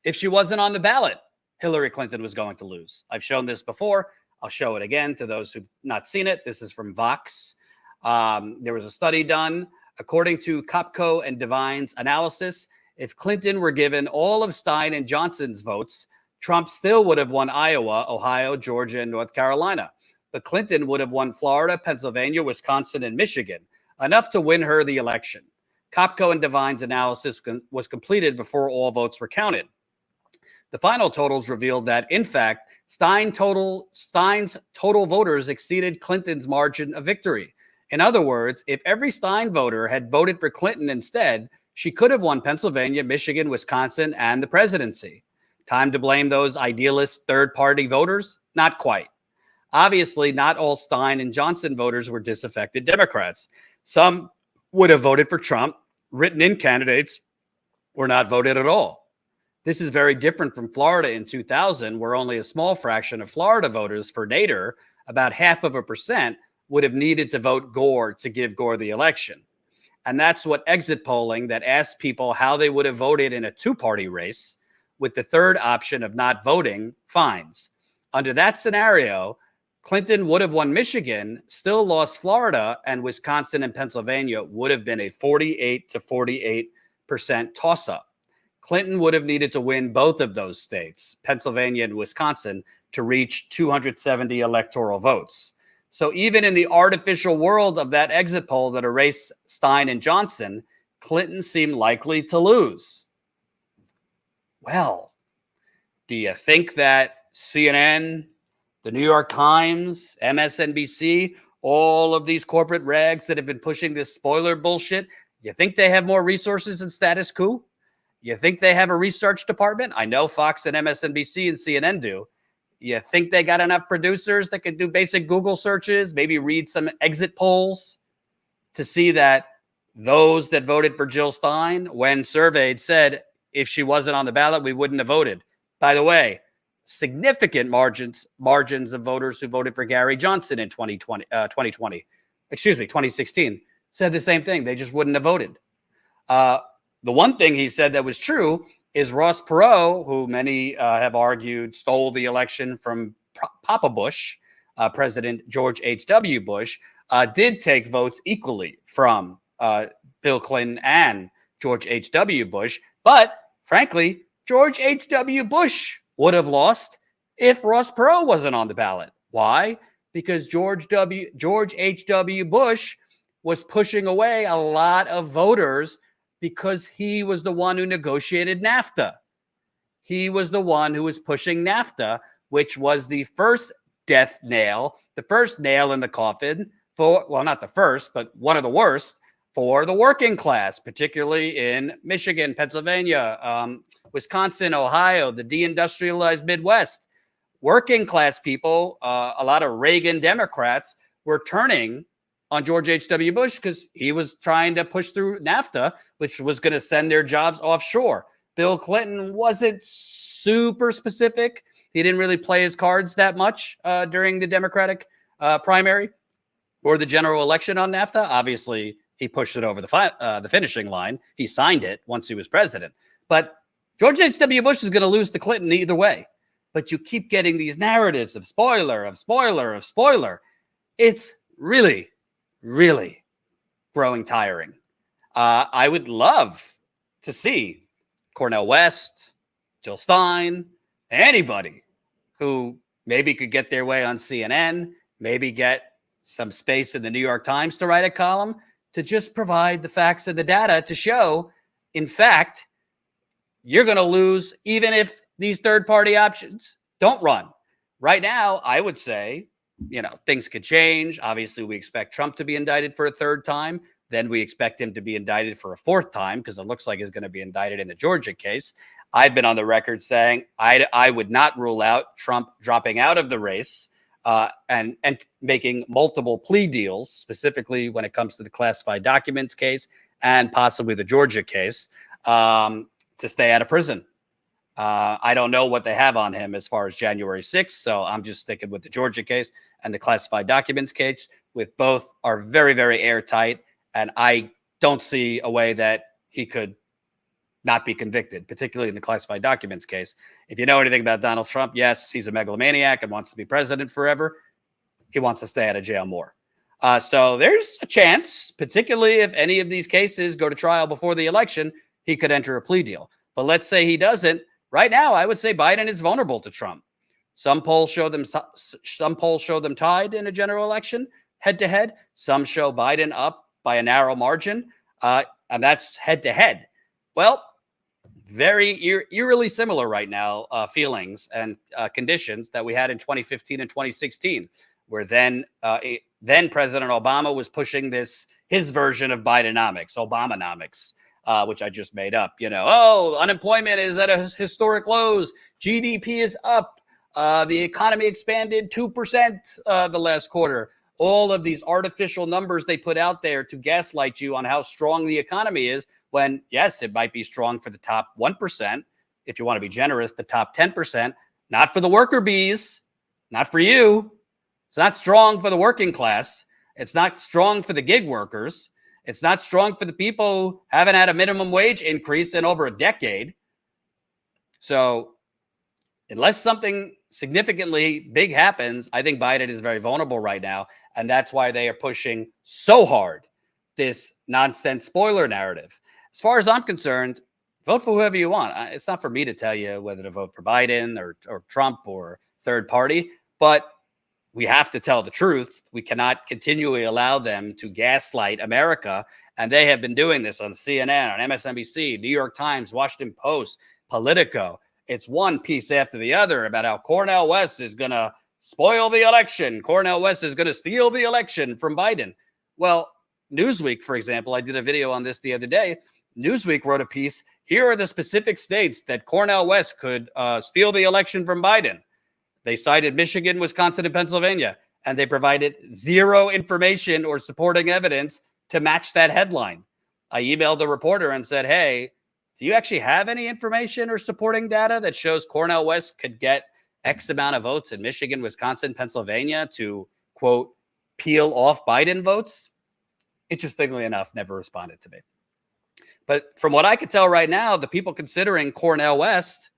if she wasn't on the ballot, Hillary Clinton was going to lose. I've shown this before. I'll show it again to those who've not seen it. This is from Vox. There was a study done. According to Copco and Devine's analysis, if Clinton were given all of Stein and Johnson's votes, Trump still would have won Iowa, Ohio, Georgia, and North Carolina. But Clinton would have won Florida, Pennsylvania, Wisconsin, and Michigan, enough to win her the election. Copco and Devine's analysis was completed before all votes were counted. The final totals revealed that, in fact, Stein's total voters exceeded Clinton's margin of victory. In other words, if every Stein voter had voted for Clinton instead, she could have won Pennsylvania, Michigan, Wisconsin, and the presidency. Time to blame those idealist third-party voters? Not quite. Obviously, not all Stein and Johnson voters were disaffected Democrats. Some would have voted for Trump. Written-in candidates were not voted at all. This is very different from Florida in 2000, where only a small fraction of Florida voters for Nader, about 0.5%, would have needed to vote Gore to give Gore the election. And that's what exit polling that asked people how they would have voted in a two-party race with the third option of not voting finds. Under that scenario, Clinton would have won Michigan, still lost Florida, and Wisconsin and Pennsylvania would have been a 48 to 48% toss-up. Clinton would have needed to win both of those states, Pennsylvania and Wisconsin, to reach 270 electoral votes. So even in the artificial world of that exit poll that erased Stein and Johnson, Clinton seemed likely to lose. Well, do you think that CNN, the New York Times, MSNBC, all of these corporate rags that have been pushing this spoiler bullshit, you think they have more resources than Status Coup? You think they have a research department? I know Fox and MSNBC and CNN do. You think they got enough producers that could do basic Google searches, maybe read some exit polls to see that those that voted for Jill Stein, when surveyed, said if she wasn't on the ballot, we wouldn't have voted. By the way, significant margins of voters who voted for Gary Johnson in 2016, said the same thing. They just wouldn't have voted. The one thing he said that was true is Ross Perot, who many have argued stole the election from Papa Bush, President George H.W. Bush, did take votes equally from Bill Clinton and George H.W. Bush. But frankly, George H.W. Bush would have lost if Ross Perot wasn't on the ballot. Why? Because George H.W. Bush was pushing away a lot of voters because he was the one who negotiated NAFTA. He was the one who was pushing NAFTA, which was the first death nail, the first nail in the coffin for, well, not the first, but one of the worst for the working class, particularly in Michigan, Pennsylvania, Wisconsin, Ohio, the deindustrialized Midwest. Working class people, a lot of Reagan Democrats were turning on George H.W. Bush because he was trying to push through NAFTA, which was going to send their jobs offshore. Bill Clinton wasn't super specific. He didn't really play his cards that much during the Democratic primary or the general election on NAFTA. Obviously, he pushed it over the finishing line. He signed it once he was president. But George H.W. Bush is going to lose to Clinton either way. But you keep getting these narratives of spoiler, of spoiler, of spoiler. It's really, really growing tiring. I would love to see Cornel West, Jill Stein, anybody who maybe could get their way on CNN, maybe get some space in the New York Times to write a column, to just provide the facts and the data to show, in fact, you're going to lose even if these third-party options don't run. Right now, I would say, things could change. Obviously, we expect Trump to be indicted for a third time. Then we expect him to be indicted for a fourth time because it looks like he's going to be indicted in the Georgia case. I've been on the record saying I would not rule out Trump dropping out of the race and making multiple plea deals, specifically when it comes to the classified documents case and possibly the Georgia case, to stay out of prison. I don't know what they have on him as far as January 6th, so I'm just sticking with the Georgia case and the classified documents case. With both are very, very airtight, and I don't see a way that he could not be convicted, particularly in the classified documents case. If you know anything about Donald Trump, yes, he's a megalomaniac and wants to be president forever. He wants to stay out of jail more. So there's a chance, particularly if any of these cases go to trial before the election, he could enter a plea deal. But let's say he doesn't. Right now, I would say Biden is vulnerable to Trump. Some polls show them tied in a general election, head to head. Some show Biden up by a narrow margin, and that's head to head. Well, very eerily similar right now feelings and conditions that we had in 2015 and 2016, where then President Obama was pushing his version of Bidenomics, Obamanomics. Which I just made up, unemployment is at a historic lows. GDP is up. The economy expanded 2% the last quarter. All of these artificial numbers they put out there to gaslight you on how strong the economy is, when, yes, it might be strong for the top 1%. If you want to be generous, the top 10%, not for the worker bees, not for you. It's not strong for the working class. It's not strong for the gig workers. It's not strong for the people who haven't had a minimum wage increase in over a decade. So unless something significantly big happens, I think Biden is very vulnerable right now. And that's why they are pushing so hard this nonsense spoiler narrative. As far as I'm concerned, vote for whoever you want. It's not for me to tell you whether to vote for Biden or Trump or third party, but we have to tell the truth. We cannot continually allow them to gaslight America. And they have been doing this on CNN, on MSNBC, New York Times, Washington Post, Politico. It's one piece after the other about how Cornel West is going to spoil the election. Cornel West is going to steal the election from Biden. Well, Newsweek, for example, I did a video on this the other day. Newsweek wrote a piece. Here are the specific states that Cornel West could steal the election from Biden. They cited Michigan, Wisconsin, and Pennsylvania, and they provided zero information or supporting evidence to match that headline. I emailed the reporter and said, hey, do you actually have any information or supporting data that shows Cornel West could get X amount of votes in Michigan, Wisconsin, Pennsylvania to, quote, peel off Biden votes? Interestingly enough, never responded to me. But from what I could tell right now, the people considering Cornel West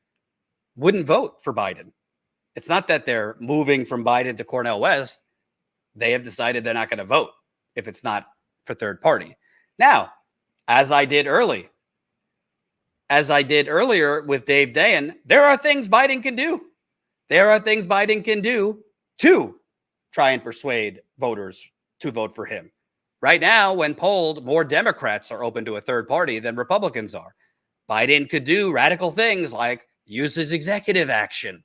wouldn't vote for Biden. It's not that they're moving from Biden to Cornel West. They have decided they're not going to vote if it's not for third party. Now, as I did earlier with Dave Dayen, there are things Biden can do. There are things Biden can do to try and persuade voters to vote for him. Right now, when polled, more Democrats are open to a third party than Republicans are. Biden could do radical things like use his executive action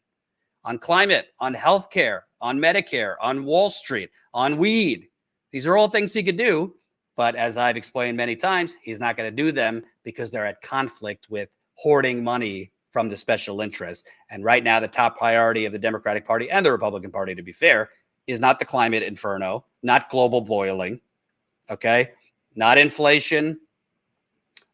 on climate, on healthcare, on Medicare, on Wall Street, on weed. These are all things he could do. But as I've explained many times, he's not going to do them because they're at conflict with hoarding money from the special interests. And right now, the top priority of the Democratic Party and the Republican Party, to be fair, is not the climate inferno, not global boiling, Okay. Not inflation,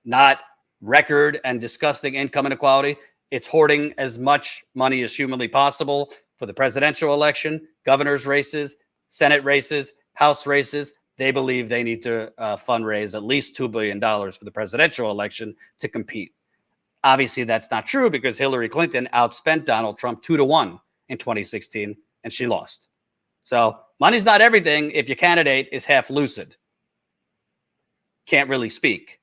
not record and disgusting income inequality. It's hoarding as much money as humanly possible for the presidential election, governor's races, Senate races, House races. They believe they need to fundraise at least $2 billion for the presidential election to compete. Obviously, that's not true because Hillary Clinton outspent Donald Trump 2-1 in 2016, and she lost. So money's not everything if your candidate is half lucid, can't really speak,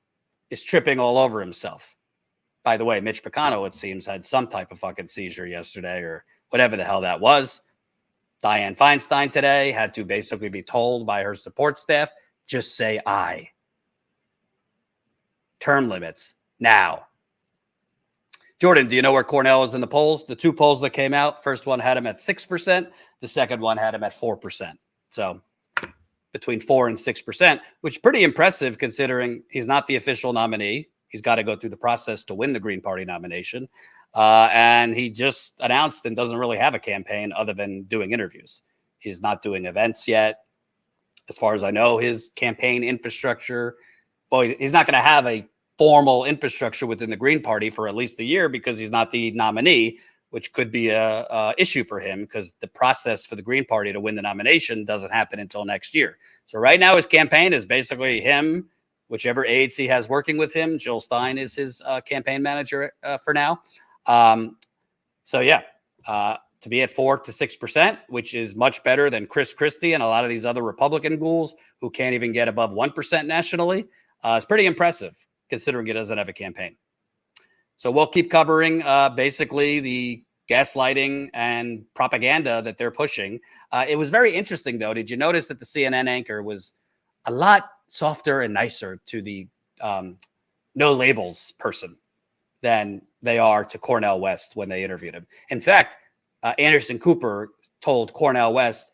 is tripping all over himself. By the way, Mitch McConnell, it seems, had some type of fucking seizure yesterday or whatever the hell that was. Dianne Feinstein today had to basically be told by her support staff, just say aye. Term limits now. Jordan, do you know where Cornel is in the polls? The two polls that came out, first one had him at 6%. The second one had him at 4%. So between 4 and 6%, which is pretty impressive considering he's not the official nominee. He's got to go through the process to win the Green Party nomination. And he just announced and doesn't really have a campaign other than doing interviews. He's not doing events yet. As far as I know, his campaign infrastructure, well, he's not going to have a formal infrastructure within the Green Party for at least a year because he's not the nominee, which could be a issue for him because the process for the Green Party to win the nomination doesn't happen until next year. So right now his campaign is basically him, whichever aides he has working with him. Jill Stein is his campaign manager for now. So yeah, to be at 4 to 6%, which is much better than Chris Christie and a lot of these other Republican ghouls who can't even get above 1% nationally. It's pretty impressive considering he doesn't have a campaign. So we'll keep covering basically the gaslighting and propaganda that they're pushing. It was very interesting, though. Did you notice that the CNN anchor was a lot softer and nicer to the no labels person than they are to Cornel West when they interviewed him? In fact, Anderson Cooper told Cornel West,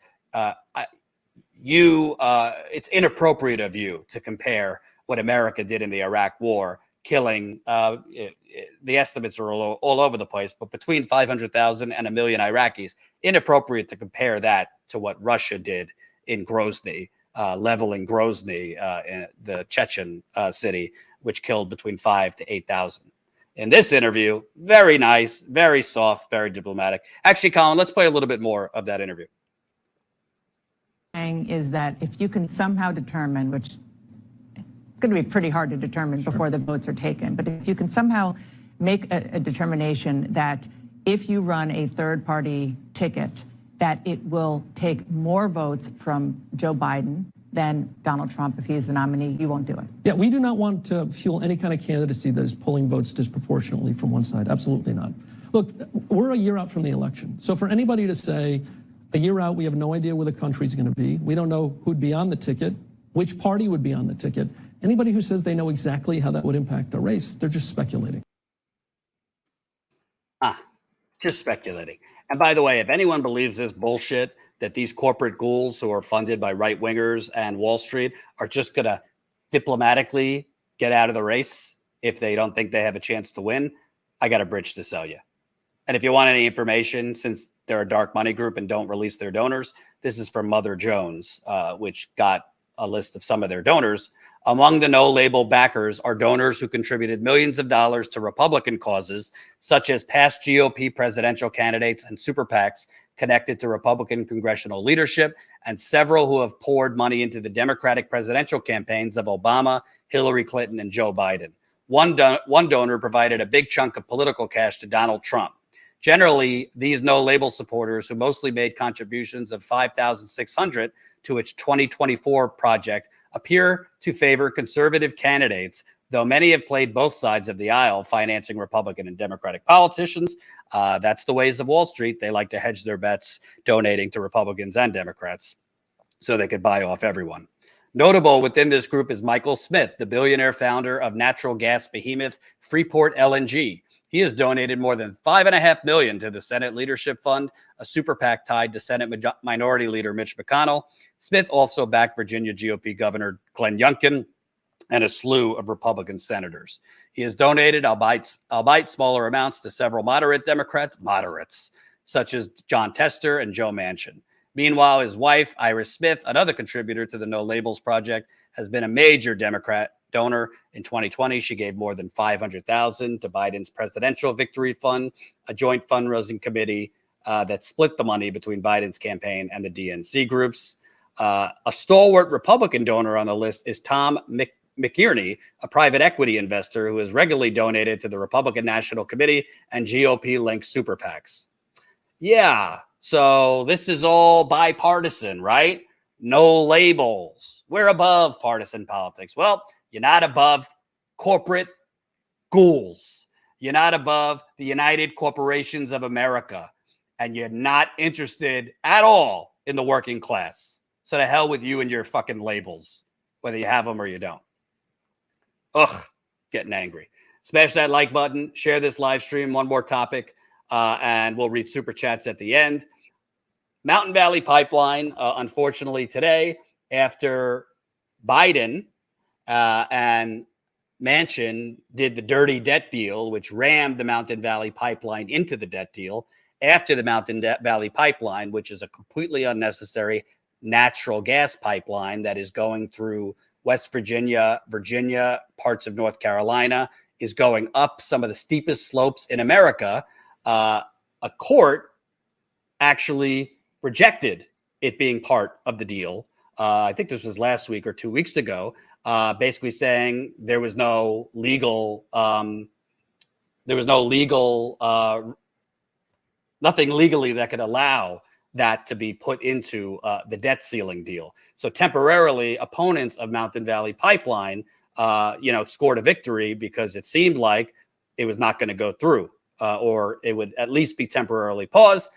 it's inappropriate of you to compare what America did in the Iraq War, killing, the estimates are all over the place, but between 500,000 and 1 million Iraqis, inappropriate to compare that to what Russia did in Grozny, leveling Grozny, in the Chechen city, which killed between 5,000 to 8,000. In this interview, very nice, very soft, very diplomatic. Actually, Colin, let's play a little bit more of that interview. Is that if you can somehow determine, which going to be pretty hard to determine before the votes are taken. But if you can somehow make a determination that if you run a third-party ticket, that it will take more votes from Joe Biden than Donald Trump if he's the nominee, you won't do it. Yeah, we do not want to fuel any kind of candidacy that is pulling votes disproportionately from one side. Absolutely not. Look, we're a year out from the election. So for anybody to say a year out, we have no idea where the country's going to be. We don't know who'd be on the ticket, which party would be on the ticket. Anybody who says they know exactly how that would impact the race, they're just speculating. Just speculating. And by the way, if anyone believes this bullshit that these corporate ghouls who are funded by right-wingers and Wall Street are just going to diplomatically get out of the race if they don't think they have a chance to win, I got a bridge to sell you. And if you want any information, since they're a dark money group and don't release their donors, this is from Mother Jones, which got a list of some of their donors. Among the no-label backers are donors who contributed millions of dollars to Republican causes, such as past GOP presidential candidates and super PACs connected to Republican congressional leadership, and several who have poured money into the Democratic presidential campaigns of Obama, Hillary Clinton, and Joe Biden. One donor provided a big chunk of political cash to Donald Trump. Generally, these no-label supporters, who mostly made contributions of $5,600 to its 2024 project, appear to favor conservative candidates, though many have played both sides of the aisle, financing Republican and Democratic politicians. That's the ways of Wall Street. They like to hedge their bets, donating to Republicans and Democrats so they could buy off everyone. Notable within this group is Michael Smith, the billionaire founder of natural gas behemoth Freeport LNG. He has donated more than $5.5 million to the Senate Leadership Fund, a super PAC tied to Senate Minority Leader Mitch McConnell. Smith also backed Virginia GOP Governor Glenn Youngkin and a slew of Republican senators. He has donated, albeit smaller amounts, to several moderate Democrats, moderates, such as John Tester and Joe Manchin. Meanwhile, his wife, Iris Smith, another contributor to the No Labels Project, has been a major Democrat donor. In 2020, she gave more than $500,000 to Biden's Presidential Victory Fund, a joint fundraising committee that split the money between Biden's campaign and the DNC groups. A stalwart Republican donor on the list is Tom McKierney, a private equity investor who has regularly donated to the Republican National Committee and GOP-linked super PACs. Yeah, so this is all bipartisan, right? No labels. We're above partisan politics. Well, you're not above corporate ghouls. You're not above the United Corporations of America. And you're not interested at all in the working class. So to hell with you and your fucking labels, whether you have them or you don't. Ugh, getting angry. Smash that like button. Share this live stream. One more topic. And we'll read super chats at the end. Mountain Valley Pipeline, unfortunately today, after Biden and Manchin did the dirty debt deal, which rammed the Mountain Valley Pipeline into the debt deal, after the Mountain Valley Pipeline, which is a completely unnecessary natural gas pipeline that is going through West Virginia, parts of North Carolina, is going up some of the steepest slopes in America. A court actually rejected it being part of the deal. I think this was last week or 2 weeks ago, basically saying there was no legal, nothing legally that could allow that to be put into the debt ceiling deal. So temporarily, opponents of Mountain Valley Pipeline, scored a victory because it seemed like it was not going to go through, or it would at least be temporarily paused.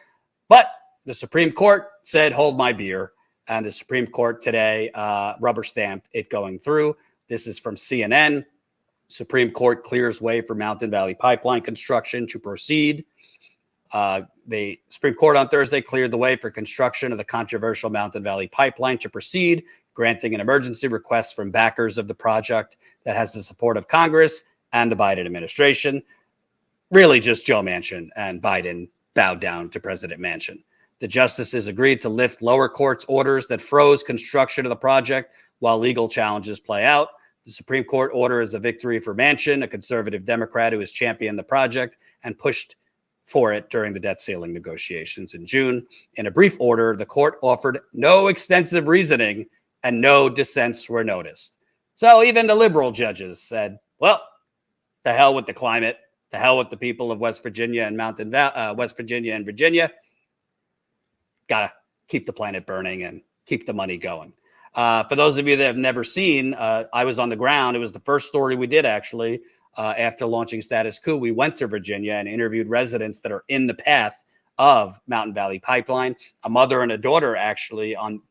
But the Supreme Court said, hold my beer. And the Supreme Court today rubber stamped it going through. This is from CNN. Supreme Court clears way for Mountain Valley Pipeline construction to proceed. The Supreme Court on Thursday cleared the way for construction of the controversial Mountain Valley Pipeline to proceed, granting an emergency request from backers of the project that has the support of Congress and the Biden administration. Really just Joe Manchin and Biden bowed down to President Manchin. The justices agreed to lift lower court's orders that froze construction of the project while legal challenges play out. The Supreme Court order is a victory for Manchin, a conservative Democrat who has championed the project and pushed for it during the debt ceiling negotiations in June. In a brief order, the court offered no extensive reasoning and no dissents were noticed. So even the liberal judges said, well, to hell with the climate, to hell with the people of West Virginia and West Virginia and Virginia. Got to keep the planet burning and keep the money going. For those of you that have never seen, I was on the ground. It was the first story we did, actually, after launching Status Coup. We went to Virginia and interviewed residents that are in the path of Mountain Valley Pipeline. A mother and a daughter, actually, on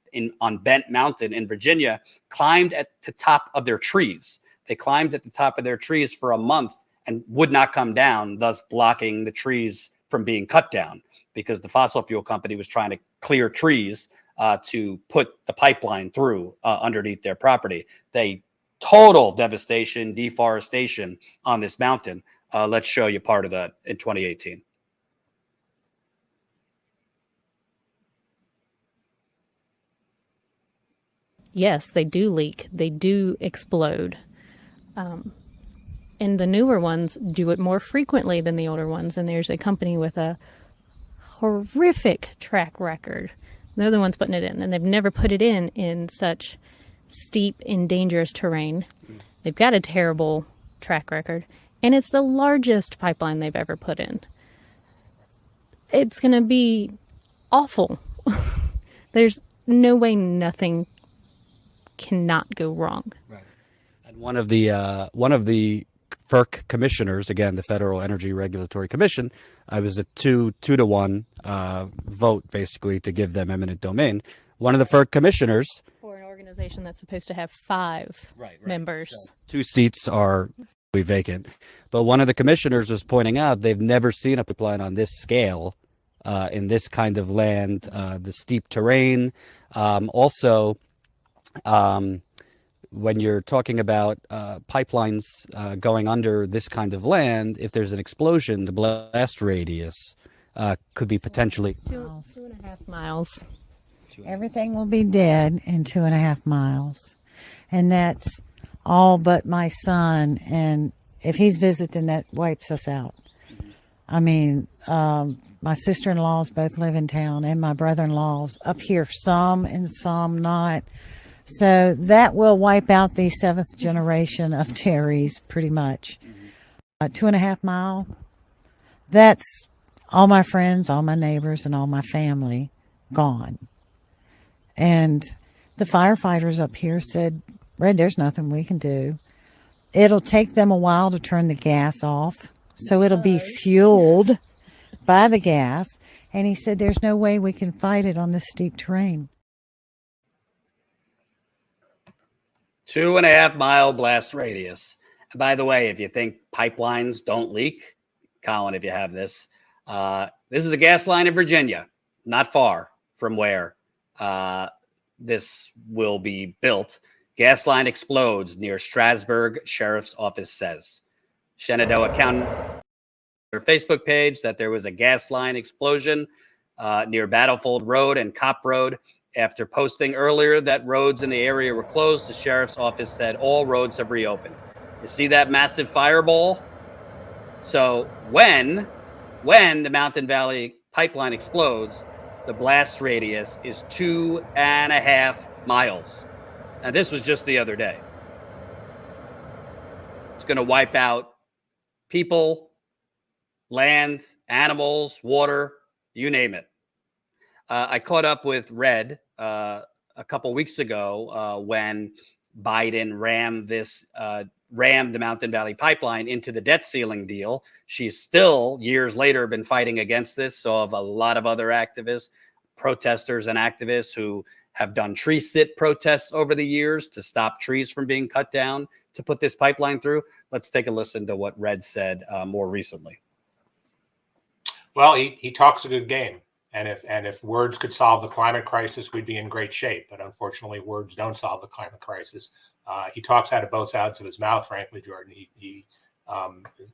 Bent Mountain in Virginia, climbed at the top of their trees. They climbed at the top of their trees for a month and would not come down, thus blocking the trees from being cut down, because the fossil fuel company was trying to clear trees to put the pipeline through underneath their property. Total devastation, deforestation on this mountain. Let's show you part of that in 2018. Yes, they do leak. They do explode. And the newer ones do it more frequently than the older ones. And there's a company with a horrific track record. They're the ones putting it in, and they've never put it in such steep and dangerous terrain. They've got a terrible track record, and it's the largest pipeline they've ever put in. It's going to be awful. There's no way nothing cannot go wrong. Right. And one of the FERC commissioners, again, the Federal Energy Regulatory Commission, I was a 2-to-1 vote, basically, to give them eminent domain. One of the FERC commissioners, for an organization that's supposed to have 5 members. So 2 seats are vacant. But one of the commissioners was pointing out they've never seen a pipeline on this scale, in this kind of land, the steep terrain. Also, when you're talking about pipelines going under this kind of land, if there's an explosion, the blast radius could be potentially 2.5 miles. Everything will be dead in 2.5 miles. And that's all but my son. And if he's visiting, that wipes us out. I mean, my sister-in-laws both live in town, and my brother-in-laws up here, some and some not. So that will wipe out the 7th generation of Terrys pretty much. 2.5 mile, that's all my friends, all my neighbors, and all my family gone. And the firefighters up here said, Red, there's nothing we can do. It'll take them a while to turn the gas off, so it'll be fueled by the gas. And he said, there's no way we can fight it on this steep terrain. 2.5 mile blast radius. And by the way, if you think pipelines don't leak, Colin, if you have this, this is a gas line in Virginia, not far from where this will be built. Gas line explodes near Strasburg Sheriff's Office says. Shenandoah County, their Facebook page, that there was a gas line explosion near Battlefield Road and Cop Road. After posting earlier that roads in the area were closed, the sheriff's office said all roads have reopened. You see that massive fireball? So when the Mountain Valley pipeline explodes, the blast radius is 2.5 miles. And this was just the other day. It's going to wipe out people, land, animals, water, you name it. I caught up with Red a couple weeks ago when Biden rammed the Mountain Valley pipeline into the debt ceiling deal. She's still, years later, been fighting against this. So have a lot of other activists, protesters and activists who have done tree sit protests over the years to stop trees from being cut down to put this pipeline through. Let's take a listen to what Red said more recently. Well, he talks a good game. And if words could solve the climate crisis, we'd be in great shape. But unfortunately, words don't solve the climate crisis. He talks out of both sides of his mouth, frankly, Jordan. He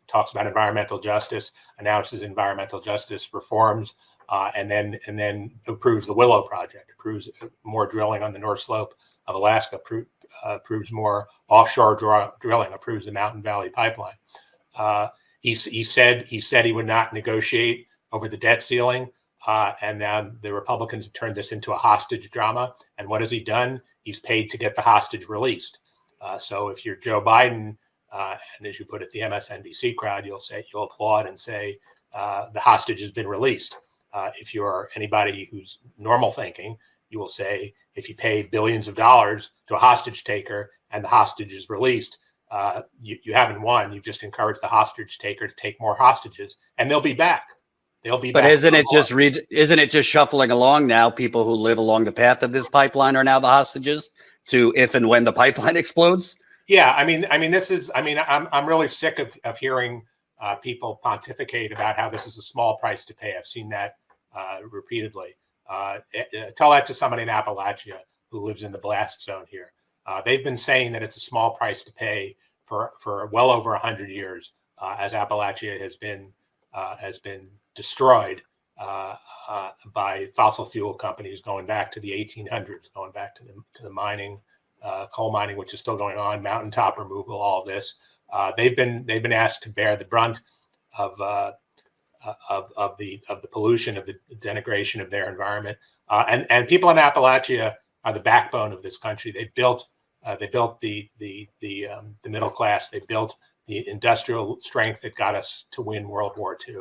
talks about environmental justice, announces environmental justice reforms, and then approves the Willow Project, approves more drilling on the North Slope of Alaska, approves more offshore drilling, approves the Mountain Valley Pipeline. He said he would not negotiate over the debt ceiling. And now the Republicans have turned this into a hostage drama. And what has he done? He's paid to get the hostage released. So if you're Joe Biden, and as you put it, the MSNBC crowd, you'll applaud and say the hostage has been released. If you're anybody who's normal thinking, you will say if you pay billions of dollars to a hostage taker and the hostage is released, you haven't won. You've just encouraged the hostage taker to take more hostages, and they'll be back. But isn't it just shuffling along now? People who live along the path of this pipeline are now the hostages to if and when the pipeline explodes. Yeah, I'm really sick of hearing people pontificate about how this is a small price to pay. I've seen that repeatedly. Tell that to somebody in Appalachia who lives in the blast zone here. They've been saying that it's a small price to pay for well over 100 years, as Appalachia has been destroyed by fossil fuel companies going back to the 1800s, going back to the mining, coal mining, which is still going on, mountaintop removal, all of this. They've been asked to bear the brunt of the pollution, of the denigration of their environment. And people in Appalachia are the backbone of this country. They built the middle class. They built the industrial strength that got us to win World War II.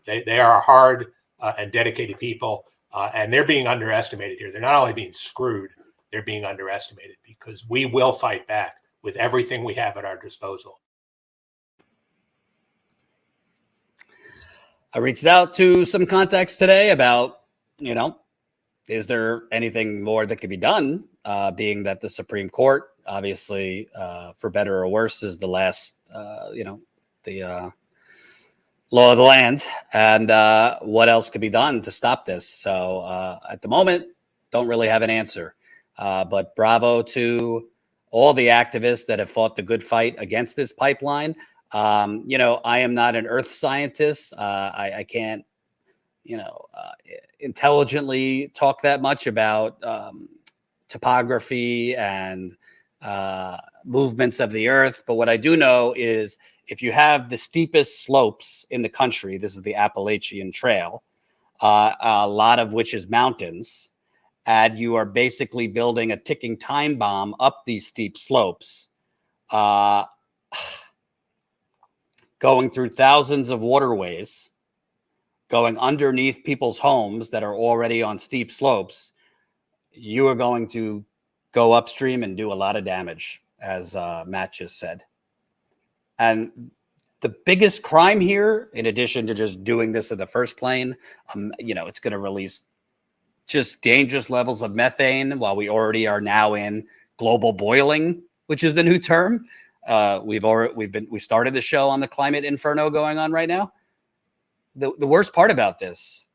They are hard and dedicated people, and they're being underestimated here. They're not only being screwed, they're being underestimated, because we will fight back with everything we have at our disposal. I reached out to some contacts today about, is there anything more that could be done, being that the Supreme Court, obviously, for better or worse, is the last, the law of the land, and what else could be done to stop this. So at the moment, don't really have an answer. But bravo to all the activists that have fought the good fight against this pipeline. I am not an earth scientist. I can't, intelligently talk that much about topography and movements of the earth. But what I do know is if you have the steepest slopes in the country, this is the Appalachian Trail, a lot of which is mountains, and you are basically building a ticking time bomb up these steep slopes, going through thousands of waterways, going underneath people's homes that are already on steep slopes, you are going to go upstream and do a lot of damage, as Matt just said. And the biggest crime here, in addition to just doing this in the first plane, it's going to release just dangerous levels of methane while we already are now in global boiling, which is the new term. We started the show on the climate inferno going on right now. The worst part about this,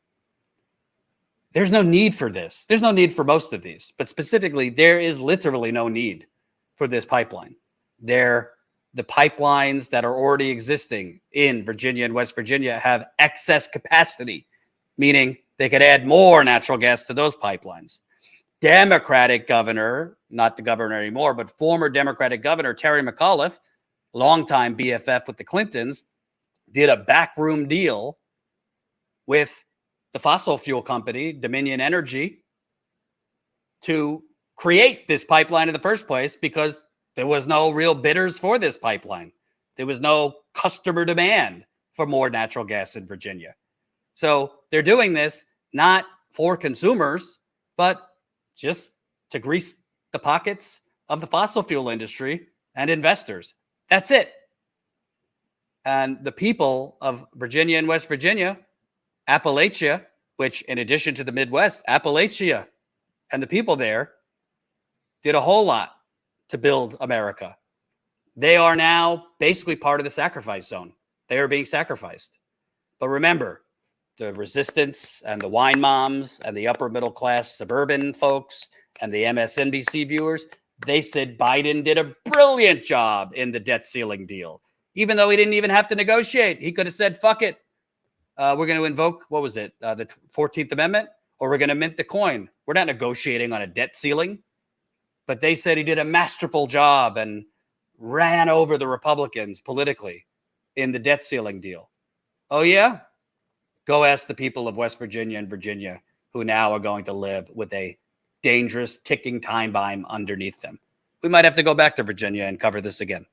there's no need for this. There's no need for most of these, but specifically, there is literally no need for this pipeline. The pipelines that are already existing in Virginia and West Virginia have excess capacity, meaning they could add more natural gas to those pipelines. Democratic governor, not the governor anymore, but former Democratic governor Terry McAuliffe, longtime BFF with the Clintons, did a backroom deal with the fossil fuel company, Dominion Energy, to create this pipeline in the first place because there was no real bidders for this pipeline. There was no customer demand for more natural gas in Virginia. So they're doing this not for consumers, but just to grease the pockets of the fossil fuel industry and investors. That's it. And the people of Virginia and West Virginia, Appalachia, which in addition to the Midwest, Appalachia and the people there did a whole lot to build America. They are now basically part of the sacrifice zone. They are being sacrificed. But remember, the resistance and the wine moms and the upper middle class suburban folks and the MSNBC viewers, they said Biden did a brilliant job in the debt ceiling deal. Even though he didn't even have to negotiate, he could have said, fuck it. We're going to invoke, what was it? The 14th Amendment, or we're going to mint the coin. We're not negotiating on a debt ceiling. But they said he did a masterful job and ran over the Republicans politically in the debt ceiling deal. Oh, yeah? Go ask the people of West Virginia and Virginia who now are going to live with a dangerous ticking time bomb underneath them. We might have to go back to Virginia and cover this again.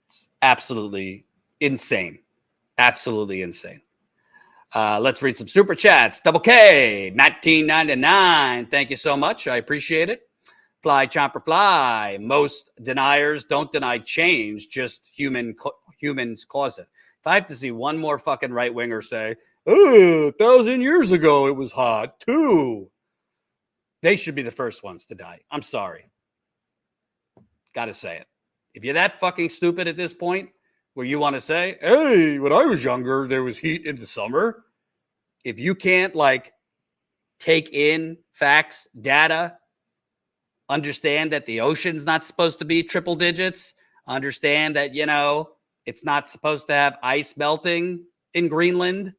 It's absolutely insane. Absolutely insane. Let's read some super chats. Double K, 1999. Thank you so much. I appreciate it. Fly Chomper Fly. Most deniers don't deny change, just humans cause it. If I have to see one more fucking right winger say, oh, 1,000 years ago it was hot too, they should be the first ones to die. I'm sorry. Gotta say it. If you're that fucking stupid at this point, where you want to say, hey, when I was younger, there was heat in the summer. If you can't take in facts, data, understand that the ocean's not supposed to be triple digits, understand that, it's not supposed to have ice melting in Greenland,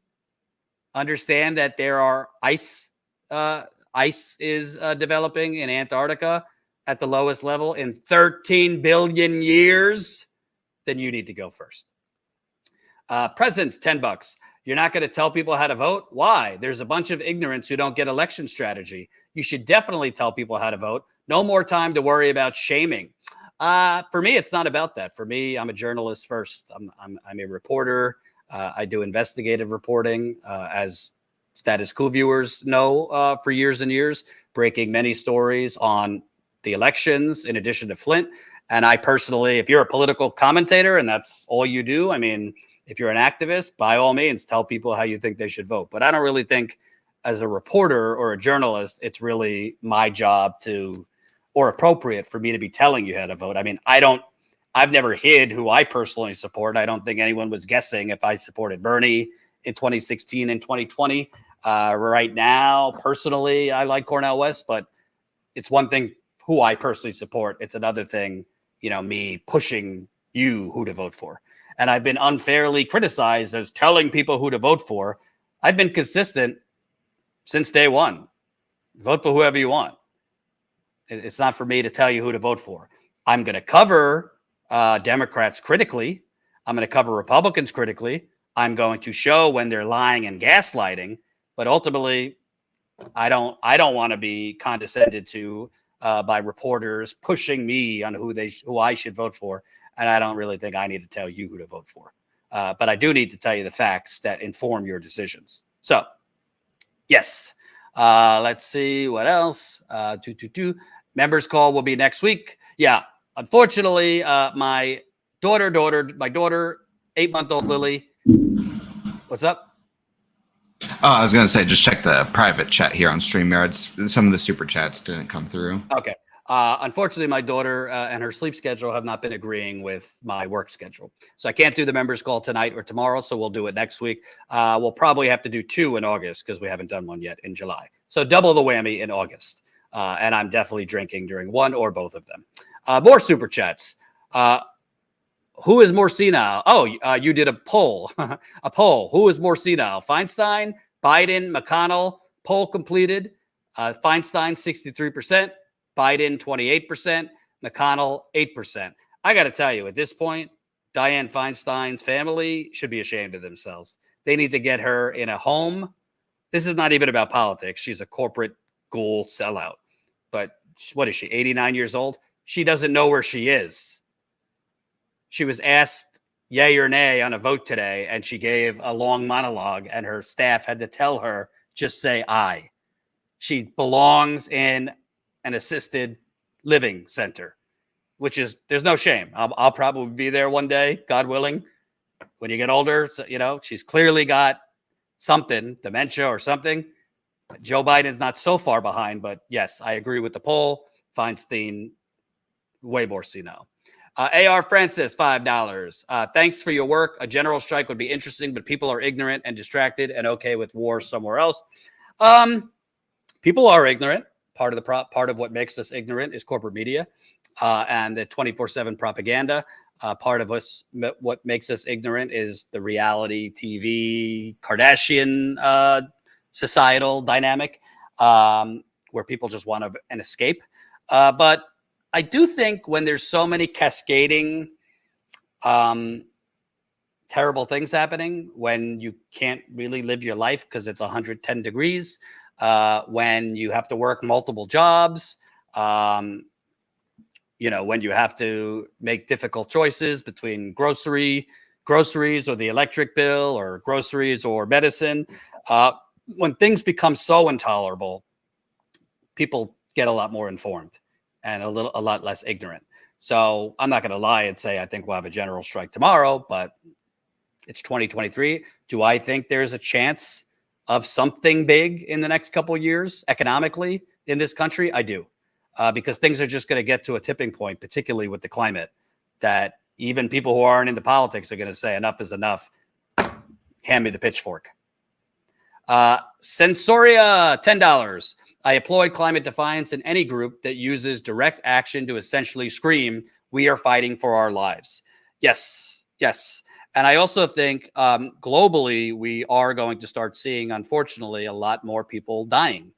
understand that there are ice is developing in Antarctica at the lowest level in 13 billion years, then you need to go first. Presents, $10. You're not going to tell people how to vote? Why? There's a bunch of ignorants who don't get election strategy. You should definitely tell people how to vote. No more time to worry about shaming. For me, it's not about that. For me, I'm a journalist first. I'm a reporter. I do investigative reporting, as Status Coup viewers know, for years and years, breaking many stories on the elections in addition to Flint. And I personally, if you're a political commentator and that's all you do, if you're an activist, by all means, tell people how you think they should vote. But I don't really think as a reporter or a journalist, it's really my job or appropriate for me to be telling you how to vote. I've never hid who I personally support. I don't think anyone was guessing if I supported Bernie in 2016 and 2020. Right now, personally, I like Cornel West, but it's one thing who I personally support. It's another thing, me pushing you who to vote for. And I've been unfairly criticized as telling people who to vote for. I've been consistent since day one. Vote for whoever you want. It's not for me to tell you who to vote for. I'm going to cover Democrats critically. I'm going to cover Republicans critically. I'm going to show when they're lying and gaslighting. But ultimately, I don't want to be condescended to by reporters pushing me on who I should vote for. And I don't really think I need to tell you who to vote for. But I do need to tell you the facts that inform your decisions. So, yes. Let's see what else. Members call will be next week. Yeah. Unfortunately, my daughter, 8-month-old Lily. What's up? Oh, I was going to say, just check the private chat here on StreamYard. Some of the super chats didn't come through. Okay. Unfortunately, my daughter and her sleep schedule have not been agreeing with my work schedule. So I can't do the members call tonight or tomorrow. So we'll do it next week. We'll probably have to do 2 in August because we haven't done one yet in July. So double the whammy in August. And I'm definitely drinking during one or both of them. More super chats. Who is more senile? Oh, you did a poll. A poll. Who is more senile? Feinstein, Biden, McConnell. Poll completed. Feinstein, 63%. Biden, 28%. McConnell, 8%. I got to tell you, at this point, Dianne Feinstein's family should be ashamed of themselves. They need to get her in a home. This is not even about politics. She's a corporate ghoul sellout. But what is she, 89 years old? She doesn't know where she is. She was asked yay or nay on a vote today, and she gave a long monologue, and her staff had to tell her, just say aye. She belongs in an assisted living center, which is, there's no shame. I'll probably be there one day, God willing, when you get older. So, you know, she's clearly got something, dementia or something. Joe Biden's not so far behind, but yes, I agree with the poll. Feinstein, way more senile. AR Francis, $5. Thanks for your work. A general strike would be interesting, but people are ignorant and distracted and okay with war somewhere else. People are ignorant. Part of what makes us ignorant is corporate media and the 24/7 propaganda. Part of what makes us ignorant is the reality TV Kardashian societal dynamic where people just want an escape. But I do think when there's so many cascading terrible things happening, when you can't really live your life because it's 110 degrees, when you have to work multiple jobs, you know, when you have to make difficult choices between groceries or the electric bill or groceries or medicine, when things become so intolerable, people get a lot more informed and a lot less ignorant. So I'm not going to lie and say I think we'll have a general strike tomorrow, but it's 2023. Do I think there's a chance of something big in the next couple of years economically in this country? I do, because things are just going to get to a tipping point, particularly with the climate, that even people who aren't into politics are going to say enough is enough. Hand me the pitchfork. Sensoria, $10. I applaud climate defiance in any group that uses direct action to essentially scream, we are fighting for our lives. Yes, yes. And I also think globally, we are going to start seeing, unfortunately, a lot more people dying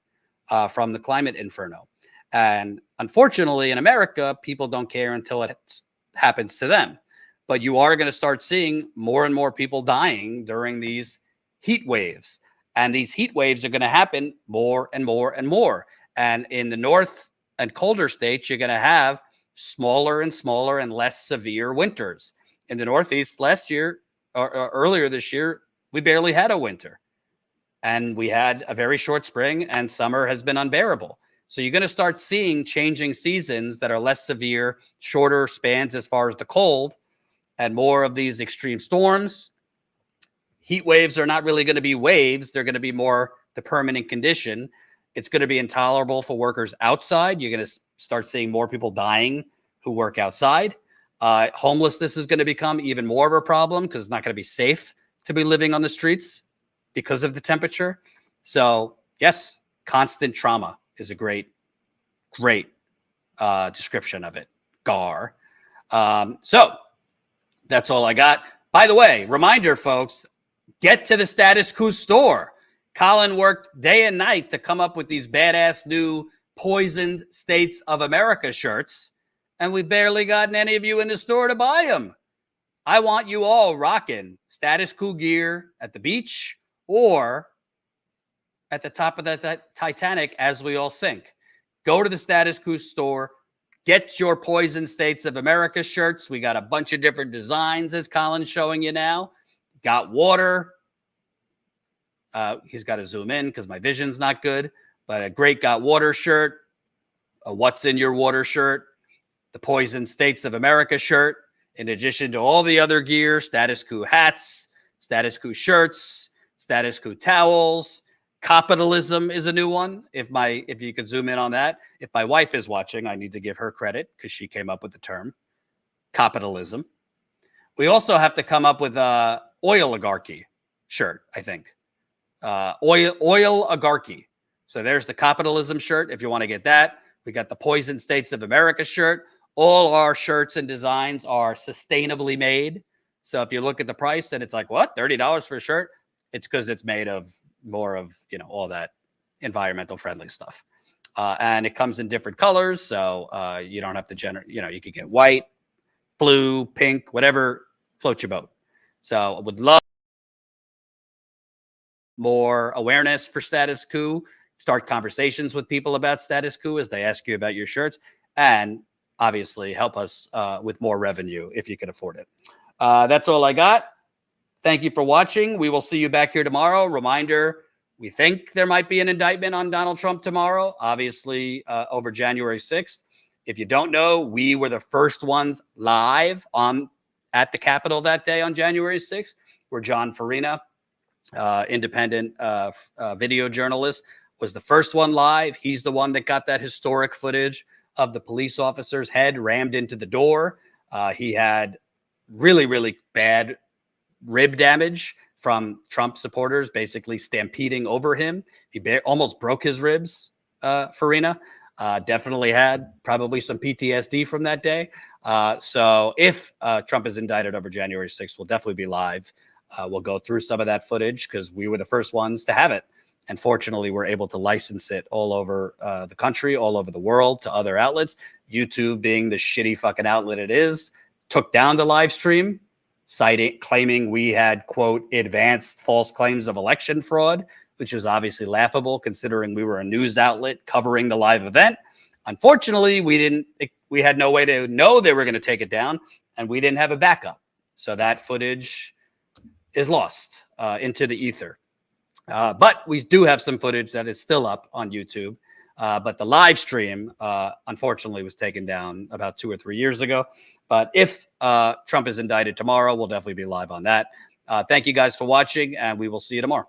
from the climate inferno. And unfortunately, in America, people don't care until it happens to them. But you are going to start seeing more and more people dying during these heat waves. And these heat waves are going to happen more and more and more. And in the north and colder states, you're going to have smaller and smaller and less severe winters. In the Northeast last year or earlier this year, we barely had a winter. And we had a very short spring, and summer has been unbearable. So you're going to start seeing changing seasons that are less severe, shorter spans as far as the cold, and more of these extreme storms. Heat waves are not really going to be waves. They're going to be more the permanent condition. It's going to be intolerable for workers outside. You're going to start seeing more people dying who work outside. Homelessness is going to become even more of a problem because it's not going to be safe to be living on the streets because of the temperature. So yes, constant trauma is a great description of it. GAR. So that's all I got. By the way, reminder, folks, get to the Status Coup store. Colin worked day and night to come up with these badass new Poisoned States of America shirts, and we've barely gotten any of you in the store to buy them. I want you all rocking Status Coup gear at the beach or at the top of the Titanic as we all sink. Go to the Status Coup store. Get your Poisoned States of America shirts. We got a bunch of different designs, as Colin's showing you now. Got water. He's got to zoom in because my vision's not good. But a great Got Water shirt, a What's in Your Water shirt, the Poisoned States of America shirt, in addition to all the other gear, Status Coup hats, Status Coup shirts, Status Coup towels. Capitalism is a new one. If you could zoom in on that. If my wife is watching, I need to give her credit because she came up with the term capitalism. We also have to come up with a oil oligarchy shirt, I think. Oil oligarchy. So there's the capitalism shirt. If you want to get that, we got the Poisoned States of America shirt. All our shirts and designs are sustainably made. So if you look at the price and it's like, what, $30 for a shirt? It's because it's made of more of, all that environmental friendly stuff. And it comes in different colors. So you don't have to you could get white, blue, pink, whatever floats your boat. So I would love more awareness for Status Coup. Start conversations with people about Status Coup as they ask you about your shirts. And obviously help us with more revenue if you can afford it. That's all I got. Thank you for watching. We will see you back here tomorrow. Reminder, we think there might be an indictment on Donald Trump tomorrow, obviously over January 6th. If you don't know, we were the first ones live at the Capitol that day on January 6th, where John Farina, independent video journalist, was the first one live. He's the one that got that historic footage of the police officer's head rammed into the door. He had really, really bad rib damage from Trump supporters basically stampeding over him. He almost broke his ribs, Farina. Definitely had probably some PTSD from that day. So if Trump is indicted over January 6th, we'll definitely be live. We'll go through some of that footage because we were the first ones to have it. And fortunately, we're able to license it all over the country, all over the world to other outlets. YouTube, being the shitty fucking outlet it is, took down the live stream, claiming we had, quote, advanced false claims of election fraud, which was obviously laughable considering we were a news outlet covering the live event. Unfortunately, we had no way to know they were going to take it down, and we didn't have a backup. So that footage is lost into the ether. But we do have some footage that is still up on YouTube. But the live stream, unfortunately, was taken down about 2 or 3 years ago. But if Trump is indicted tomorrow, we'll definitely be live on that. Thank you guys for watching, and we will see you tomorrow.